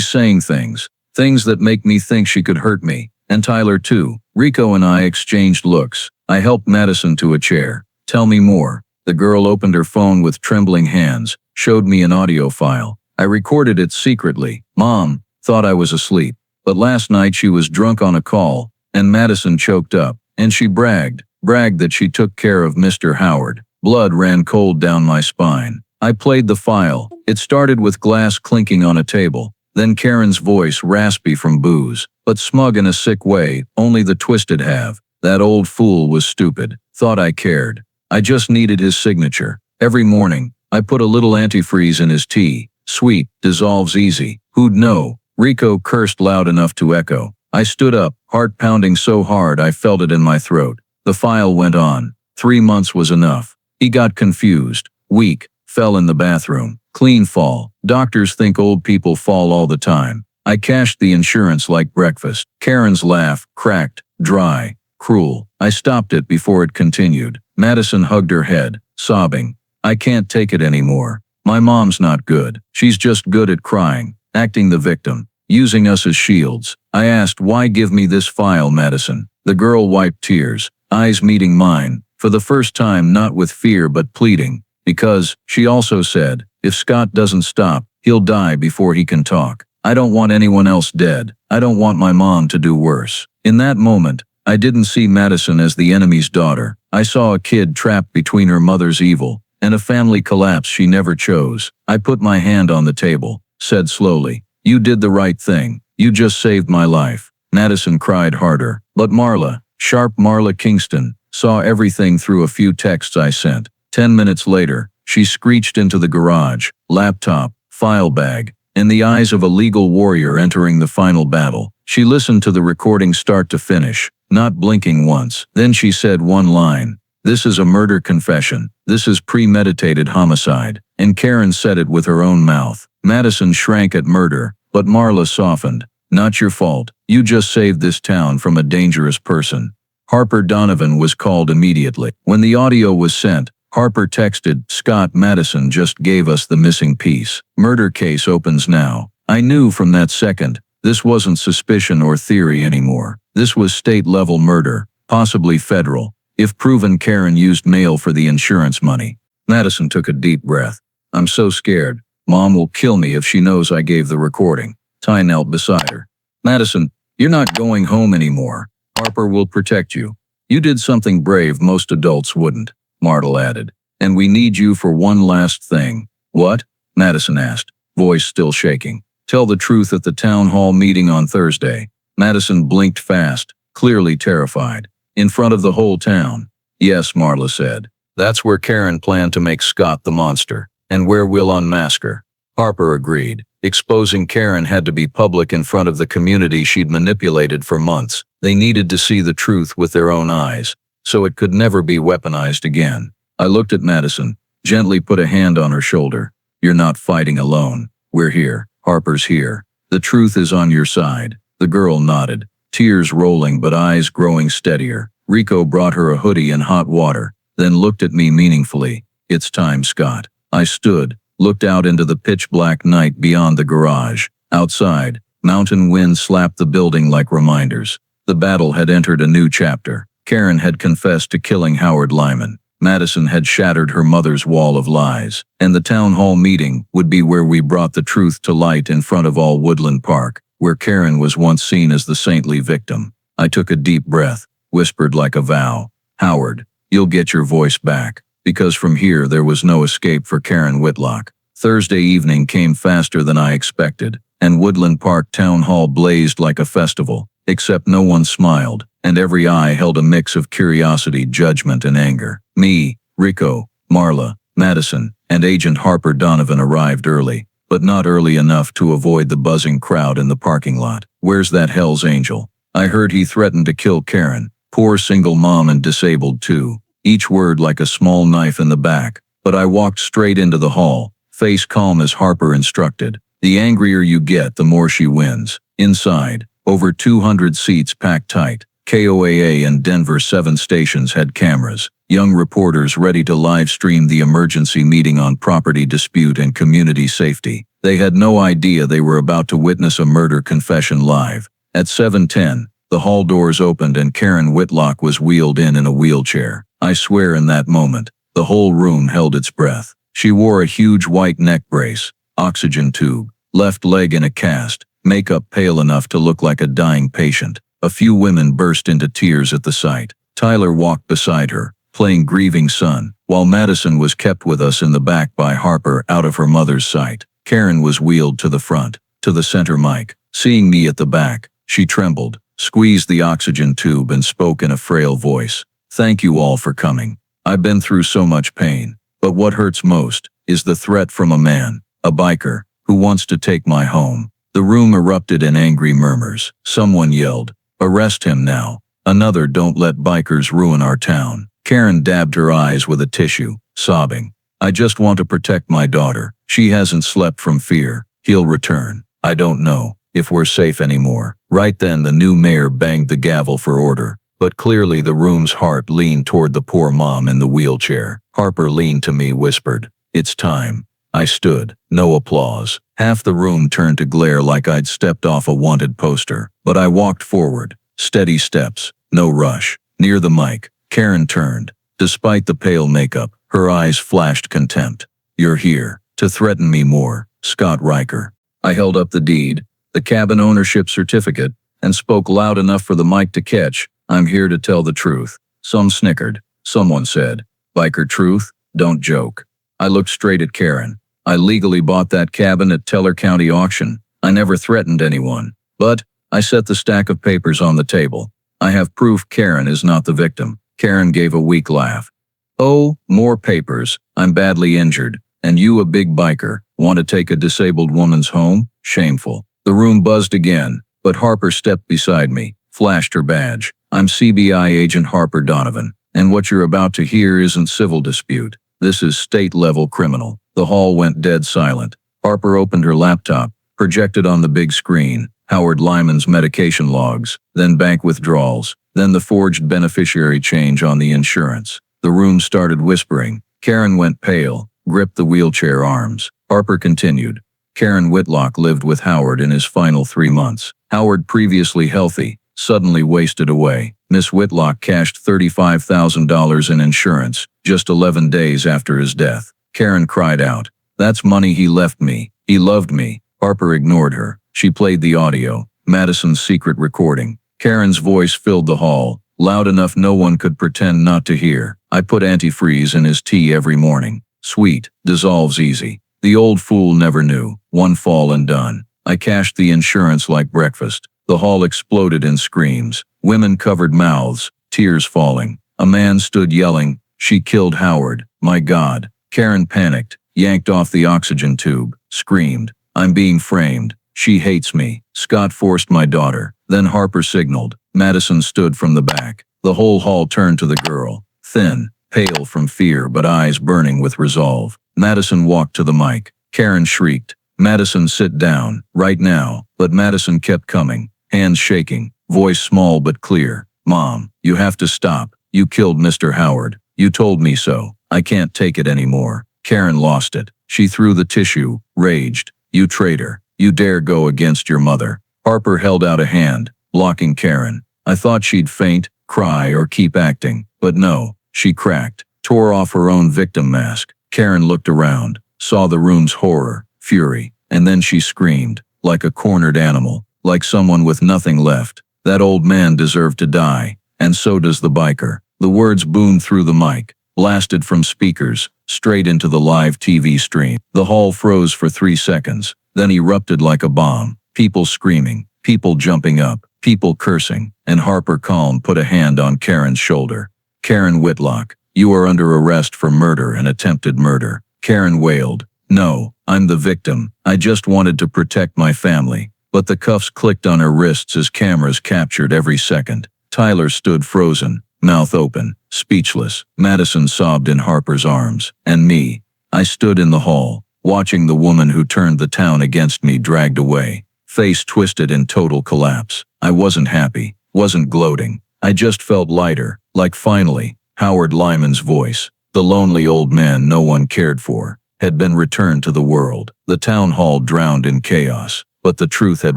saying things that make me think she could hurt me. And Tyler too. Rico and I exchanged looks. I helped Madison to a chair. Tell me more. The girl opened her phone with trembling hands, showed me an audio file. I recorded it secretly. Mom thought I was asleep. But last night she was drunk on a call, and Madison choked up, and she bragged that she took care of Mr. Howard. Blood ran cold down my spine. I played the file. It started with glass clinking on a table, then Karen's voice raspy from booze, but smug in a sick way, only the twisted have. That old fool was stupid, thought I cared. I just needed his signature. Every morning, I put a little antifreeze in his tea. Sweet, dissolves easy. Who'd know? Rico cursed loud enough to echo. I stood up, heart pounding so hard I felt it in my throat. The file went on. 3 months was enough. He got confused, weak, fell in the bathroom. Clean fall. Doctors think old people fall all the time. I cashed the insurance like breakfast. Karen's laugh, cracked, dry, cruel. I stopped it before it continued. Madison hugged her head, sobbing. I can't take it anymore. My mom's not good. She's just good at crying, acting the victim, using us as shields. I asked, why give me this file, Madison? The girl wiped tears, eyes meeting mine, for the first time not with fear but pleading. Because, she also said, if Scott doesn't stop, he'll die before he can talk. I don't want anyone else dead. I don't want my mom to do worse. In that moment, I didn't see Madison as the enemy's daughter. I saw a kid trapped between her mother's evil and a family collapse she never chose. I put my hand on the table, said slowly, you did the right thing. You just saved my life. Madison cried harder. But Marla, sharp Marla Kingston, saw everything through a few texts I sent. 10 minutes later, she screeched into the garage, laptop, file bag, in the eyes of a legal warrior entering the final battle. She listened to the recording start to finish, not blinking once. Then she said one line. This is a murder confession. This is premeditated homicide. And Karen said it with her own mouth. Madison shrank at murder, but Marla softened. Not your fault. You just saved this town from a dangerous person. Harper Donovan was called immediately. When the audio was sent, Harper texted, Scott, Madison just gave us the missing piece. Murder case opens now. I knew from that second, this wasn't suspicion or theory anymore. This was state-level murder. possibly federal, if proven Karen used mail for the insurance money. Madison took a deep breath. I'm so scared. Mom will kill me if she knows I gave the recording. Ty knelt beside her. Madison, you're not going home anymore. Harper will protect you. You did something brave most adults wouldn't, Martel added. And we need you for one last thing. What? Madison asked, voice still shaking. Tell the truth at the town hall meeting on Thursday. Madison blinked fast, clearly terrified. In front of the whole town. Yes, Marla said. That's where Karen planned to make Scott the monster, and where we'll unmask her. Harper agreed. Exposing Karen had to be public in front of the community she'd manipulated for months. They needed to see the truth with their own eyes, so it could never be weaponized again. I looked at Madison, gently put a hand on her shoulder. You're not fighting alone. We're here. Harper's here. The truth is on your side. The girl nodded, tears rolling but eyes growing steadier. Rico brought her a hoodie and hot water, then looked at me meaningfully. It's time, Scott. I stood, looked out into the pitch-black night beyond the garage. Outside, mountain winds slapped the building like reminders. The battle had entered a new chapter. Karen had confessed to killing Howard Lyman. Madison had shattered her mother's wall of lies. And the town hall meeting would be where we brought the truth to light in front of all Woodland Park, where Karen was once seen as the saintly victim. I took a deep breath, whispered like a vow. Howard, you'll get your voice back. Because from here there was no escape for Karen Whitlock. Thursday evening came faster than I expected, and Woodland Park Town Hall blazed like a festival, except no one smiled, and every eye held a mix of curiosity, judgment, and anger. Me, Rico, Marla, Madison, and Agent Harper Donovan arrived early, but not early enough to avoid the buzzing crowd in the parking lot. Where's that Hell's Angel? I heard he threatened to kill Karen, poor single mom and disabled too. Each word like a small knife in the back, but I walked straight into the hall, face calm as Harper instructed. The angrier you get, the more she wins. Inside, over 200 seats packed tight. KOAA and Denver 7 stations had cameras, young reporters ready to live stream the emergency meeting on property dispute and community safety. They had no idea they were about to witness a murder confession live. At 7:10, the hall doors opened and Karen Whitlock was wheeled in a wheelchair. I swear in that moment, the whole room held its breath. She wore a huge white neck brace, oxygen tube, left leg in a cast, makeup pale enough to look like a dying patient. A few women burst into tears at the sight. Tyler walked beside her, playing grieving son, while Madison was kept with us in the back by Harper out of her mother's sight. Karen was wheeled to the front, to the center mic. Seeing me at the back, she trembled, squeezed the oxygen tube and spoke in a frail voice. Thank you all for coming. I've been through so much pain, but what hurts most is the threat from a man, a biker, who wants to take my home. The room erupted in angry murmurs. Someone yelled, "Arrest him now." Another, "Don't let bikers ruin our town." Karen dabbed her eyes with a tissue, sobbing. I just want to protect my daughter. She hasn't slept from fear. He'll return. I don't know if we're safe anymore. Right then the new mayor banged the gavel for order. But clearly the room's heart leaned toward the poor mom in the wheelchair. Harper leaned to me, whispered, "It's time." I stood. No applause. Half the room turned to glare like I'd stepped off a wanted poster. But I walked forward. Steady steps. No rush. Near the mic, Karen turned. Despite the pale makeup, her eyes flashed contempt. "You're here to threaten me more, Scott Riker." I held up the deed, the cabin ownership certificate, and spoke loud enough for the mic to catch. "I'm here to tell the truth." Some snickered. Someone said, "Biker truth? Don't joke." I looked straight at Karen. I legally bought that cabin at Teller County auction. I never threatened anyone. But I set the stack of papers on the table. I have proof Karen is not the victim. Karen gave a weak laugh. "Oh, more papers. I'm badly injured. And you, a big biker, want to take a disabled woman's home? Shameful." The room buzzed again, but Harper stepped beside me, flashed her badge. "I'm CBI Agent Harper Donovan, and what you're about to hear isn't civil dispute. This is state-level criminal." The hall went dead silent. Harper opened her laptop, projected on the big screen, Howard Lyman's medication logs, then bank withdrawals, then the forged beneficiary change on the insurance. The room started whispering. Karen went pale, gripped the wheelchair arms. Harper continued. Karen Whitlock lived with Howard in his final 3 months. Howard, previously healthy, suddenly wasted away. Miss Whitlock cashed $35,000 in insurance, just 11 days after his death. Karen cried out. That's money he left me. He loved me. Harper ignored her. She played the audio, Madison's secret recording. Karen's voice filled the hall, loud enough no one could pretend not to hear. I put antifreeze in his tea every morning. Sweet, dissolves easy. The old fool never knew. One fall and done. I cashed the insurance like breakfast. The hall exploded in screams. Women covered mouths, tears falling. A man stood yelling, "She killed Howard, my God." Karen panicked, yanked off the oxygen tube, screamed, "I'm being framed. She hates me." Scott forced my daughter. Then Harper signaled. Madison stood from the back. The whole hall turned to the girl, thin, pale from fear but eyes burning with resolve. Madison walked to the mic. Karen shrieked, "Madison, sit down, right now." But Madison kept coming, hands shaking, voice small but clear. "Mom, you have to stop. You killed Mr. Howard. You told me so. I can't take it anymore." Karen lost it. She threw the tissue, raged, "You traitor. You dare go against your mother." Harper held out a hand, blocking Karen. I thought she'd faint, cry, or keep acting, but no, she cracked, tore off her own victim mask. Karen looked around, saw the room's horror, fury, and then she screamed, like a cornered animal, like someone with nothing left. "That old man deserved to die, and so does the biker." The words boomed through the mic, blasted from speakers, straight into the live TV stream. The hall froze for 3 seconds, then erupted like a bomb. People screaming, people jumping up, people cursing, and Harper calm put a hand on Karen's shoulder. "Karen Whitlock, you are under arrest for murder and attempted murder." Karen wailed, "No, I'm the victim. I just wanted to protect my family." But the cuffs clicked on her wrists as cameras captured every second. Tyler stood frozen, mouth open, speechless. Madison sobbed in Harper's arms. And me. I stood in the hall, watching the woman who turned the town against me dragged away, face twisted in total collapse. I wasn't happy, wasn't gloating. I just felt lighter, like finally, Howard Lyman's voice, the lonely old man no one cared for, had been returned to the world. The town hall drowned in chaos, but the truth had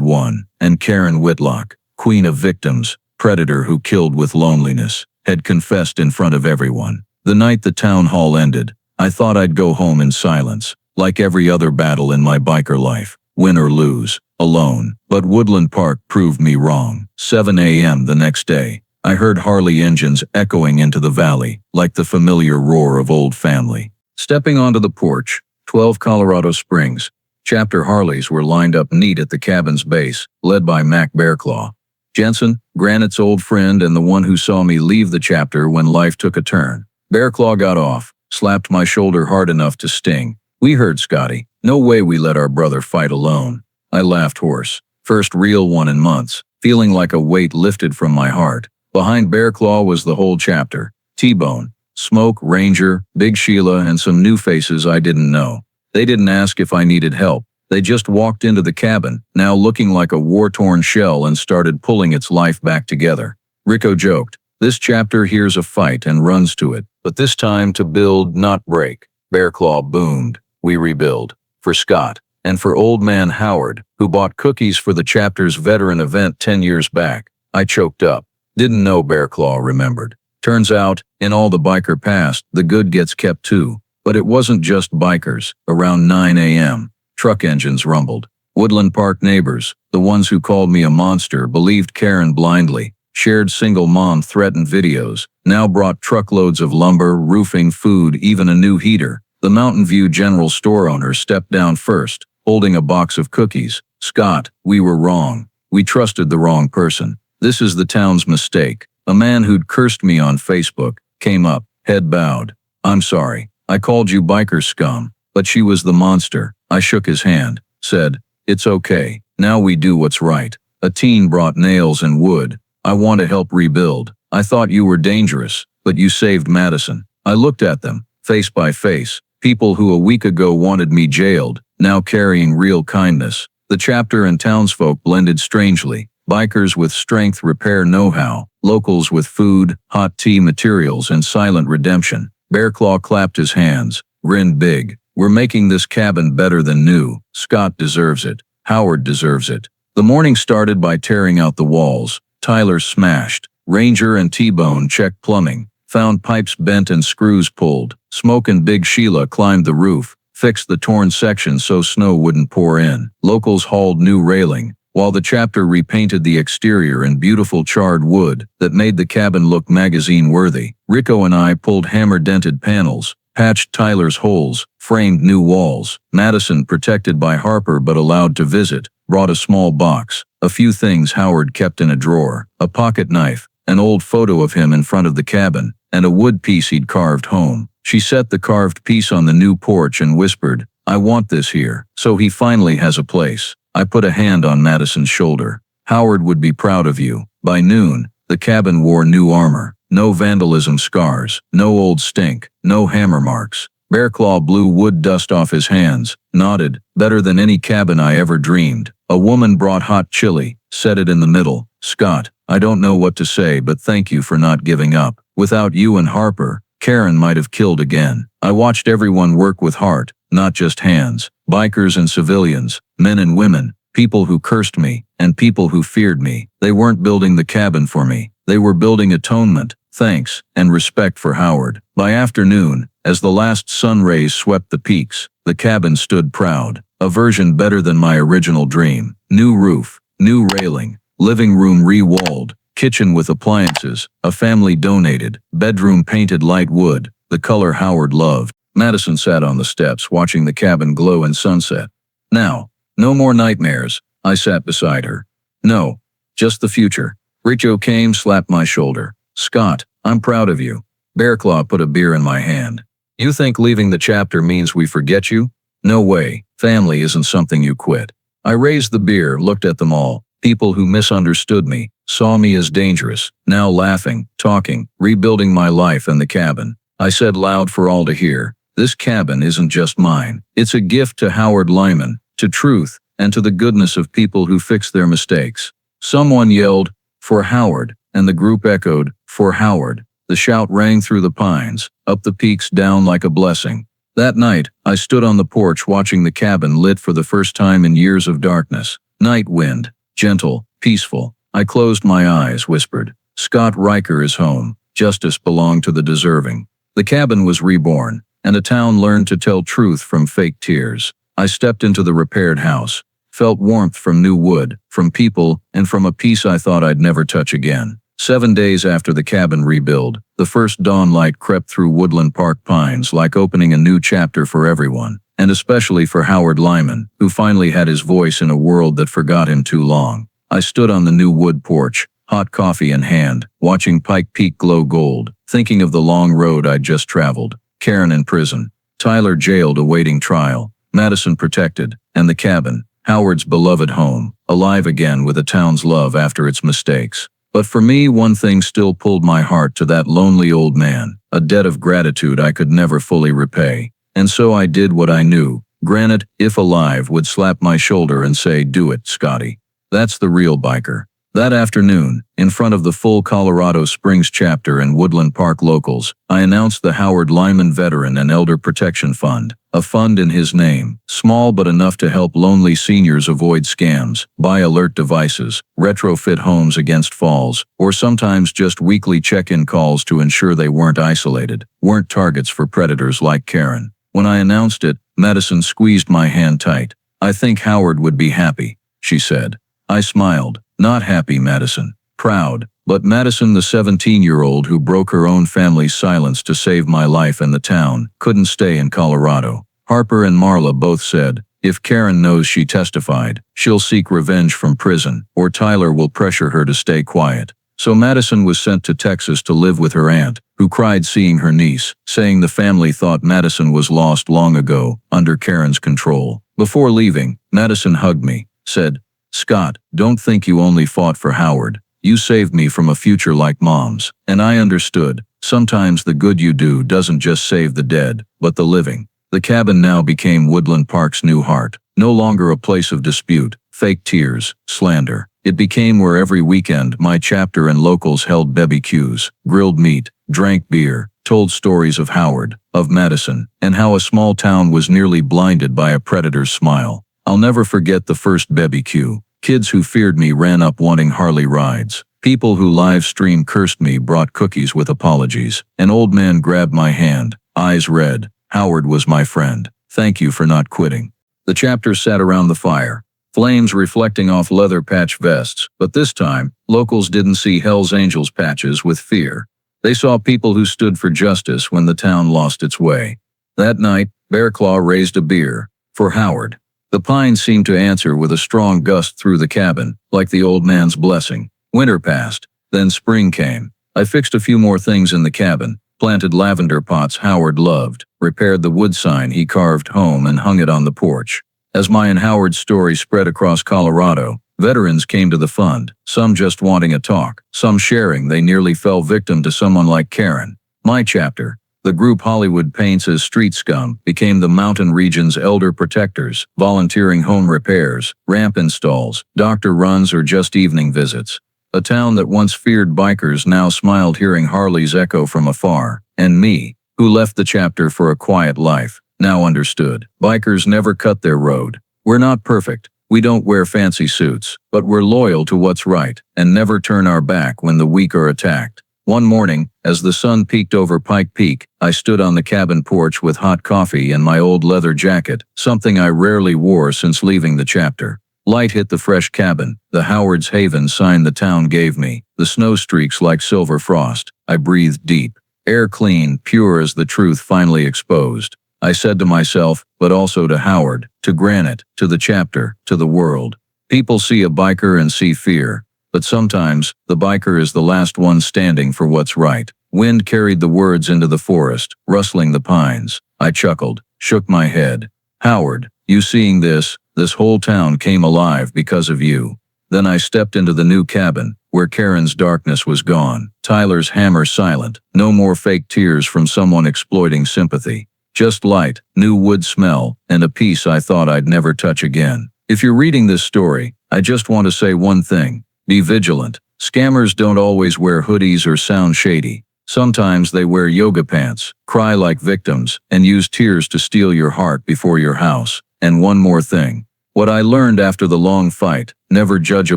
won, and Karen Whitlock, queen of victims, predator who killed with loneliness, had confessed in front of everyone. The night the town hall ended, I thought I'd go home in silence, like every other battle in my biker life, win or lose, alone. But Woodland Park proved me wrong. 7 a.m. the next day, I heard Harley engines echoing into the valley, like the familiar roar of old family. Stepping onto the porch, 12 Colorado Springs, chapter Harleys were lined up neat at the cabin's base, led by Mac Bearclaw. Jensen, Granite's old friend and the one who saw me leave the chapter when life took a turn. Bearclaw got off, slapped my shoulder hard enough to sting. "We heard, Scotty. No way we let our brother fight alone." I laughed hoarse. First real one in months, feeling like a weight lifted from my heart. Behind Bearclaw was the whole chapter. T-Bone, Smoke, Ranger, Big Sheila, and some new faces I didn't know. They didn't ask if I needed help. They just walked into the cabin, now looking like a war-torn shell, and started pulling its life back together. Rico joked, "This chapter hears a fight and runs to it, but this time to build, not break." Bearclaw boomed, "We rebuild. For Scott, and for old man Howard, who bought cookies for the chapter's veteran event 10 years back." I choked up. Didn't know Bearclaw remembered. Turns out, in all the biker past, the good gets kept too. But it wasn't just bikers. Around 9 a.m., truck engines rumbled. Woodland Park neighbors, the ones who called me a monster, believed Karen blindly, shared single mom threatened videos, now brought truckloads of lumber, roofing, food, even a new heater. The Mountain View general store owner stepped down first, holding a box of cookies. "Scott, we were wrong. We trusted the wrong person. This is the town's mistake." A man who'd cursed me on Facebook came up, head bowed. "I'm sorry. I called you biker scum." But she was the monster. I shook his hand, said, "It's okay. Now we do what's right." A teen brought nails and wood. "I want to help rebuild. I thought you were dangerous, but you saved Madison." I looked at them, face by face. People who a week ago wanted me jailed, now carrying real kindness. The chapter and townsfolk blended strangely. Bikers with strength repair know-how, locals with food, hot tea materials, and silent redemption. Bearclaw clapped his hands, grinned big. "We're making this cabin better than new. Scott deserves it. Howard deserves it." The morning started by tearing out the walls, Tyler smashed. Ranger and T-Bone checked plumbing. Found pipes bent and screws pulled. Smoke and Big Sheila climbed the roof. Fixed the torn section so snow wouldn't pour in. Locals hauled new railing, while the chapter repainted the exterior in beautiful charred wood that made the cabin look magazine-worthy. Rico and I pulled hammer-dented panels, patched Tyler's holes, framed new walls. Madison, protected by Harper but allowed to visit, brought a small box, a few things Howard kept in a drawer, a pocket knife, an old photo of him in front of the cabin, and a wood piece he'd carved home. She set the carved piece on the new porch and whispered, "I want this here, so he finally has a place." I put a hand on Madison's shoulder. "Howard would be proud of you." By noon, the cabin wore new armor. No vandalism scars, no old stink, no hammer marks. Bearclaw blew wood dust off his hands, nodded, "Better than any cabin I ever dreamed." A woman brought hot chili, set it in the middle. "Scott, I don't know what to say, but thank you for not giving up. Without you and Harper, Karen might have killed again." I watched everyone work with heart, not just hands. Bikers and civilians, men and women, people who cursed me, and people who feared me. They weren't building the cabin for me. They were building atonement, thanks, and respect for Howard. By afternoon, as the last sun rays swept the peaks, the cabin stood proud. A version better than my original dream. New roof, new railing, living room re-walled, kitchen with appliances, a family donated, bedroom painted light wood, the color Howard loved. Madison sat on the steps watching the cabin glow in sunset. "Now, no more nightmares." I sat beside her. "No, just the future." Richo came, slapped my shoulder. "Scott, I'm proud of you." Bearclaw put a beer in my hand. "You think leaving the chapter means we forget you? No way. Family isn't something you quit." I raised the beer, looked at them all. People who misunderstood me, saw me as dangerous, now laughing, talking, rebuilding my life and the cabin. I said loud for all to hear, "This cabin isn't just mine. It's a gift to Howard Lyman, to truth, and to the goodness of people who fix their mistakes." Someone yelled, "For Howard," and the group echoed, "For Howard." The shout rang through the pines, up the peaks, down like a blessing. That night, I stood on the porch watching the cabin lit for the first time in years of darkness. Night wind, gentle, peaceful. I closed my eyes, whispered, "Scott Riker is home. Justice belonged to the deserving." The cabin was reborn, and a town learned to tell truth from fake tears. I stepped into the repaired house, felt warmth from new wood, from people, and from a peace I thought I'd never touch again. 7 days after the cabin rebuild, the first dawn light crept through Woodland Park pines like opening a new chapter for everyone, and especially for Howard Lyman, who finally had his voice in a world that forgot him too long. I stood on the new wood porch, hot coffee in hand, watching Pike Peak glow gold, thinking of the long road I'd just traveled. Karen in prison, Tyler jailed awaiting trial, Madison protected, and the cabin, Howard's beloved home, alive again with a town's love after its mistakes. But for me, one thing still pulled my heart to that lonely old man, a debt of gratitude I could never fully repay. And so I did what I knew. Granite, if alive, would slap my shoulder and say, "Do it, Scotty." That's the real biker. That afternoon, in front of the full Colorado Springs chapter and Woodland Park locals, I announced the Howard Lyman Veteran and Elder Protection Fund, a fund in his name, small but enough to help lonely seniors avoid scams, buy alert devices, retrofit homes against falls, or sometimes just weekly check-in calls to ensure they weren't isolated, weren't targets for predators like Karen. When I announced it, Madison squeezed my hand tight. "I think Howard would be happy," she said. I smiled. Not happy, Madison. Proud. But Madison, the 17-year-old who broke her own family's silence to save my life and the town, couldn't stay in Colorado. Harper and Marla both said, if Karen knows she testified, she'll seek revenge from prison, or Tyler will pressure her to stay quiet. So Madison was sent to Texas to live with her aunt, who cried seeing her niece, saying the family thought Madison was lost long ago, under Karen's control. Before leaving, Madison hugged me, said, "Scott, don't think you only fought for Howard. You saved me from a future like Mom's." And I understood. Sometimes the good you do doesn't just save the dead, but the living. The cabin now became Woodland Park's new heart. No longer a place of dispute, fake tears, slander. It became where every weekend my chapter and locals held BBQs, grilled meat, drank beer, told stories of Howard, of Madison, and how a small town was nearly blinded by a predator's smile. I'll never forget the first BBQ. Kids who feared me ran up wanting Harley rides. People who live stream cursed me brought cookies with apologies. An old man grabbed my hand, eyes red. Howard was my friend. Thank you for not quitting. The chapter sat around the fire, flames reflecting off leather patch vests, but this time, locals didn't see Hell's Angels patches with fear. They saw people who stood for justice when the town lost its way. That night, Bearclaw raised a beer for Howard. The pines seemed to answer with a strong gust through the cabin, like the old man's blessing. Winter passed, then spring came. I fixed a few more things in the cabin, planted lavender pots Howard loved, repaired the wood sign he carved home and hung it on the porch. As my and Howard's story spread across Colorado, veterans came to the fund, some just wanting a talk, some sharing they nearly fell victim to someone like Karen. My chapter, the group Hollywood paints as street scum, became the mountain region's elder protectors, volunteering home repairs, ramp installs, doctor runs or just evening visits. A town that once feared bikers now smiled hearing Harley's echo from afar, and me, who left the chapter for a quiet life, now understood. Bikers never cut their road. We're not perfect. We don't wear fancy suits, but we're loyal to what's right, and never turn our back when the weak are attacked. One morning, as the sun peeked over Pike Peak, I stood on the cabin porch with hot coffee and my old leather jacket, something I rarely wore since leaving the chapter. Light hit the fresh cabin, the Howard's Haven sign the town gave me, the snow streaks like silver frost. I breathed deep. Air clean, pure as the truth finally exposed. I said to myself, but also to Howard, to Granite, to the chapter, to the world. People see a biker and see fear, but sometimes, the biker is the last one standing for what's right. Wind carried the words into the forest, rustling the pines. I chuckled, shook my head. Howard, you seeing this? This whole town came alive because of you. Then I stepped into the new cabin, where Karen's darkness was gone, Tyler's hammer silent, no more fake tears from someone exploiting sympathy. Just light, new wood smell, and a peace I thought I'd never touch again. If you're reading this story, I just want to say one thing. Be vigilant. Scammers don't always wear hoodies or sound shady. Sometimes they wear yoga pants, cry like victims, and use tears to steal your heart before your house. And one more thing. What I learned after the long fight, never judge a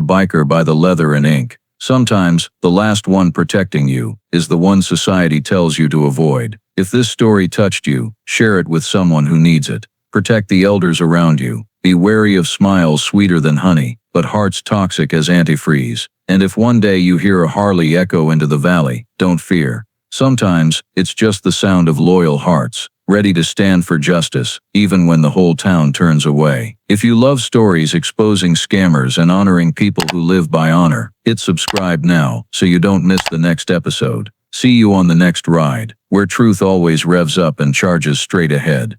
biker by the leather and ink. Sometimes, the last one protecting you is the one society tells you to avoid. If this story touched you, share it with someone who needs it. Protect the elders around you. Be wary of smiles sweeter than honey, but hearts toxic as antifreeze. And if one day you hear a Harley echo into the valley, don't fear. Sometimes, it's just the sound of loyal hearts, ready to stand for justice, even when the whole town turns away. If you love stories exposing scammers and honoring people who live by honor, hit subscribe now so you don't miss the next episode. See you on the next ride, where truth always revs up and charges straight ahead.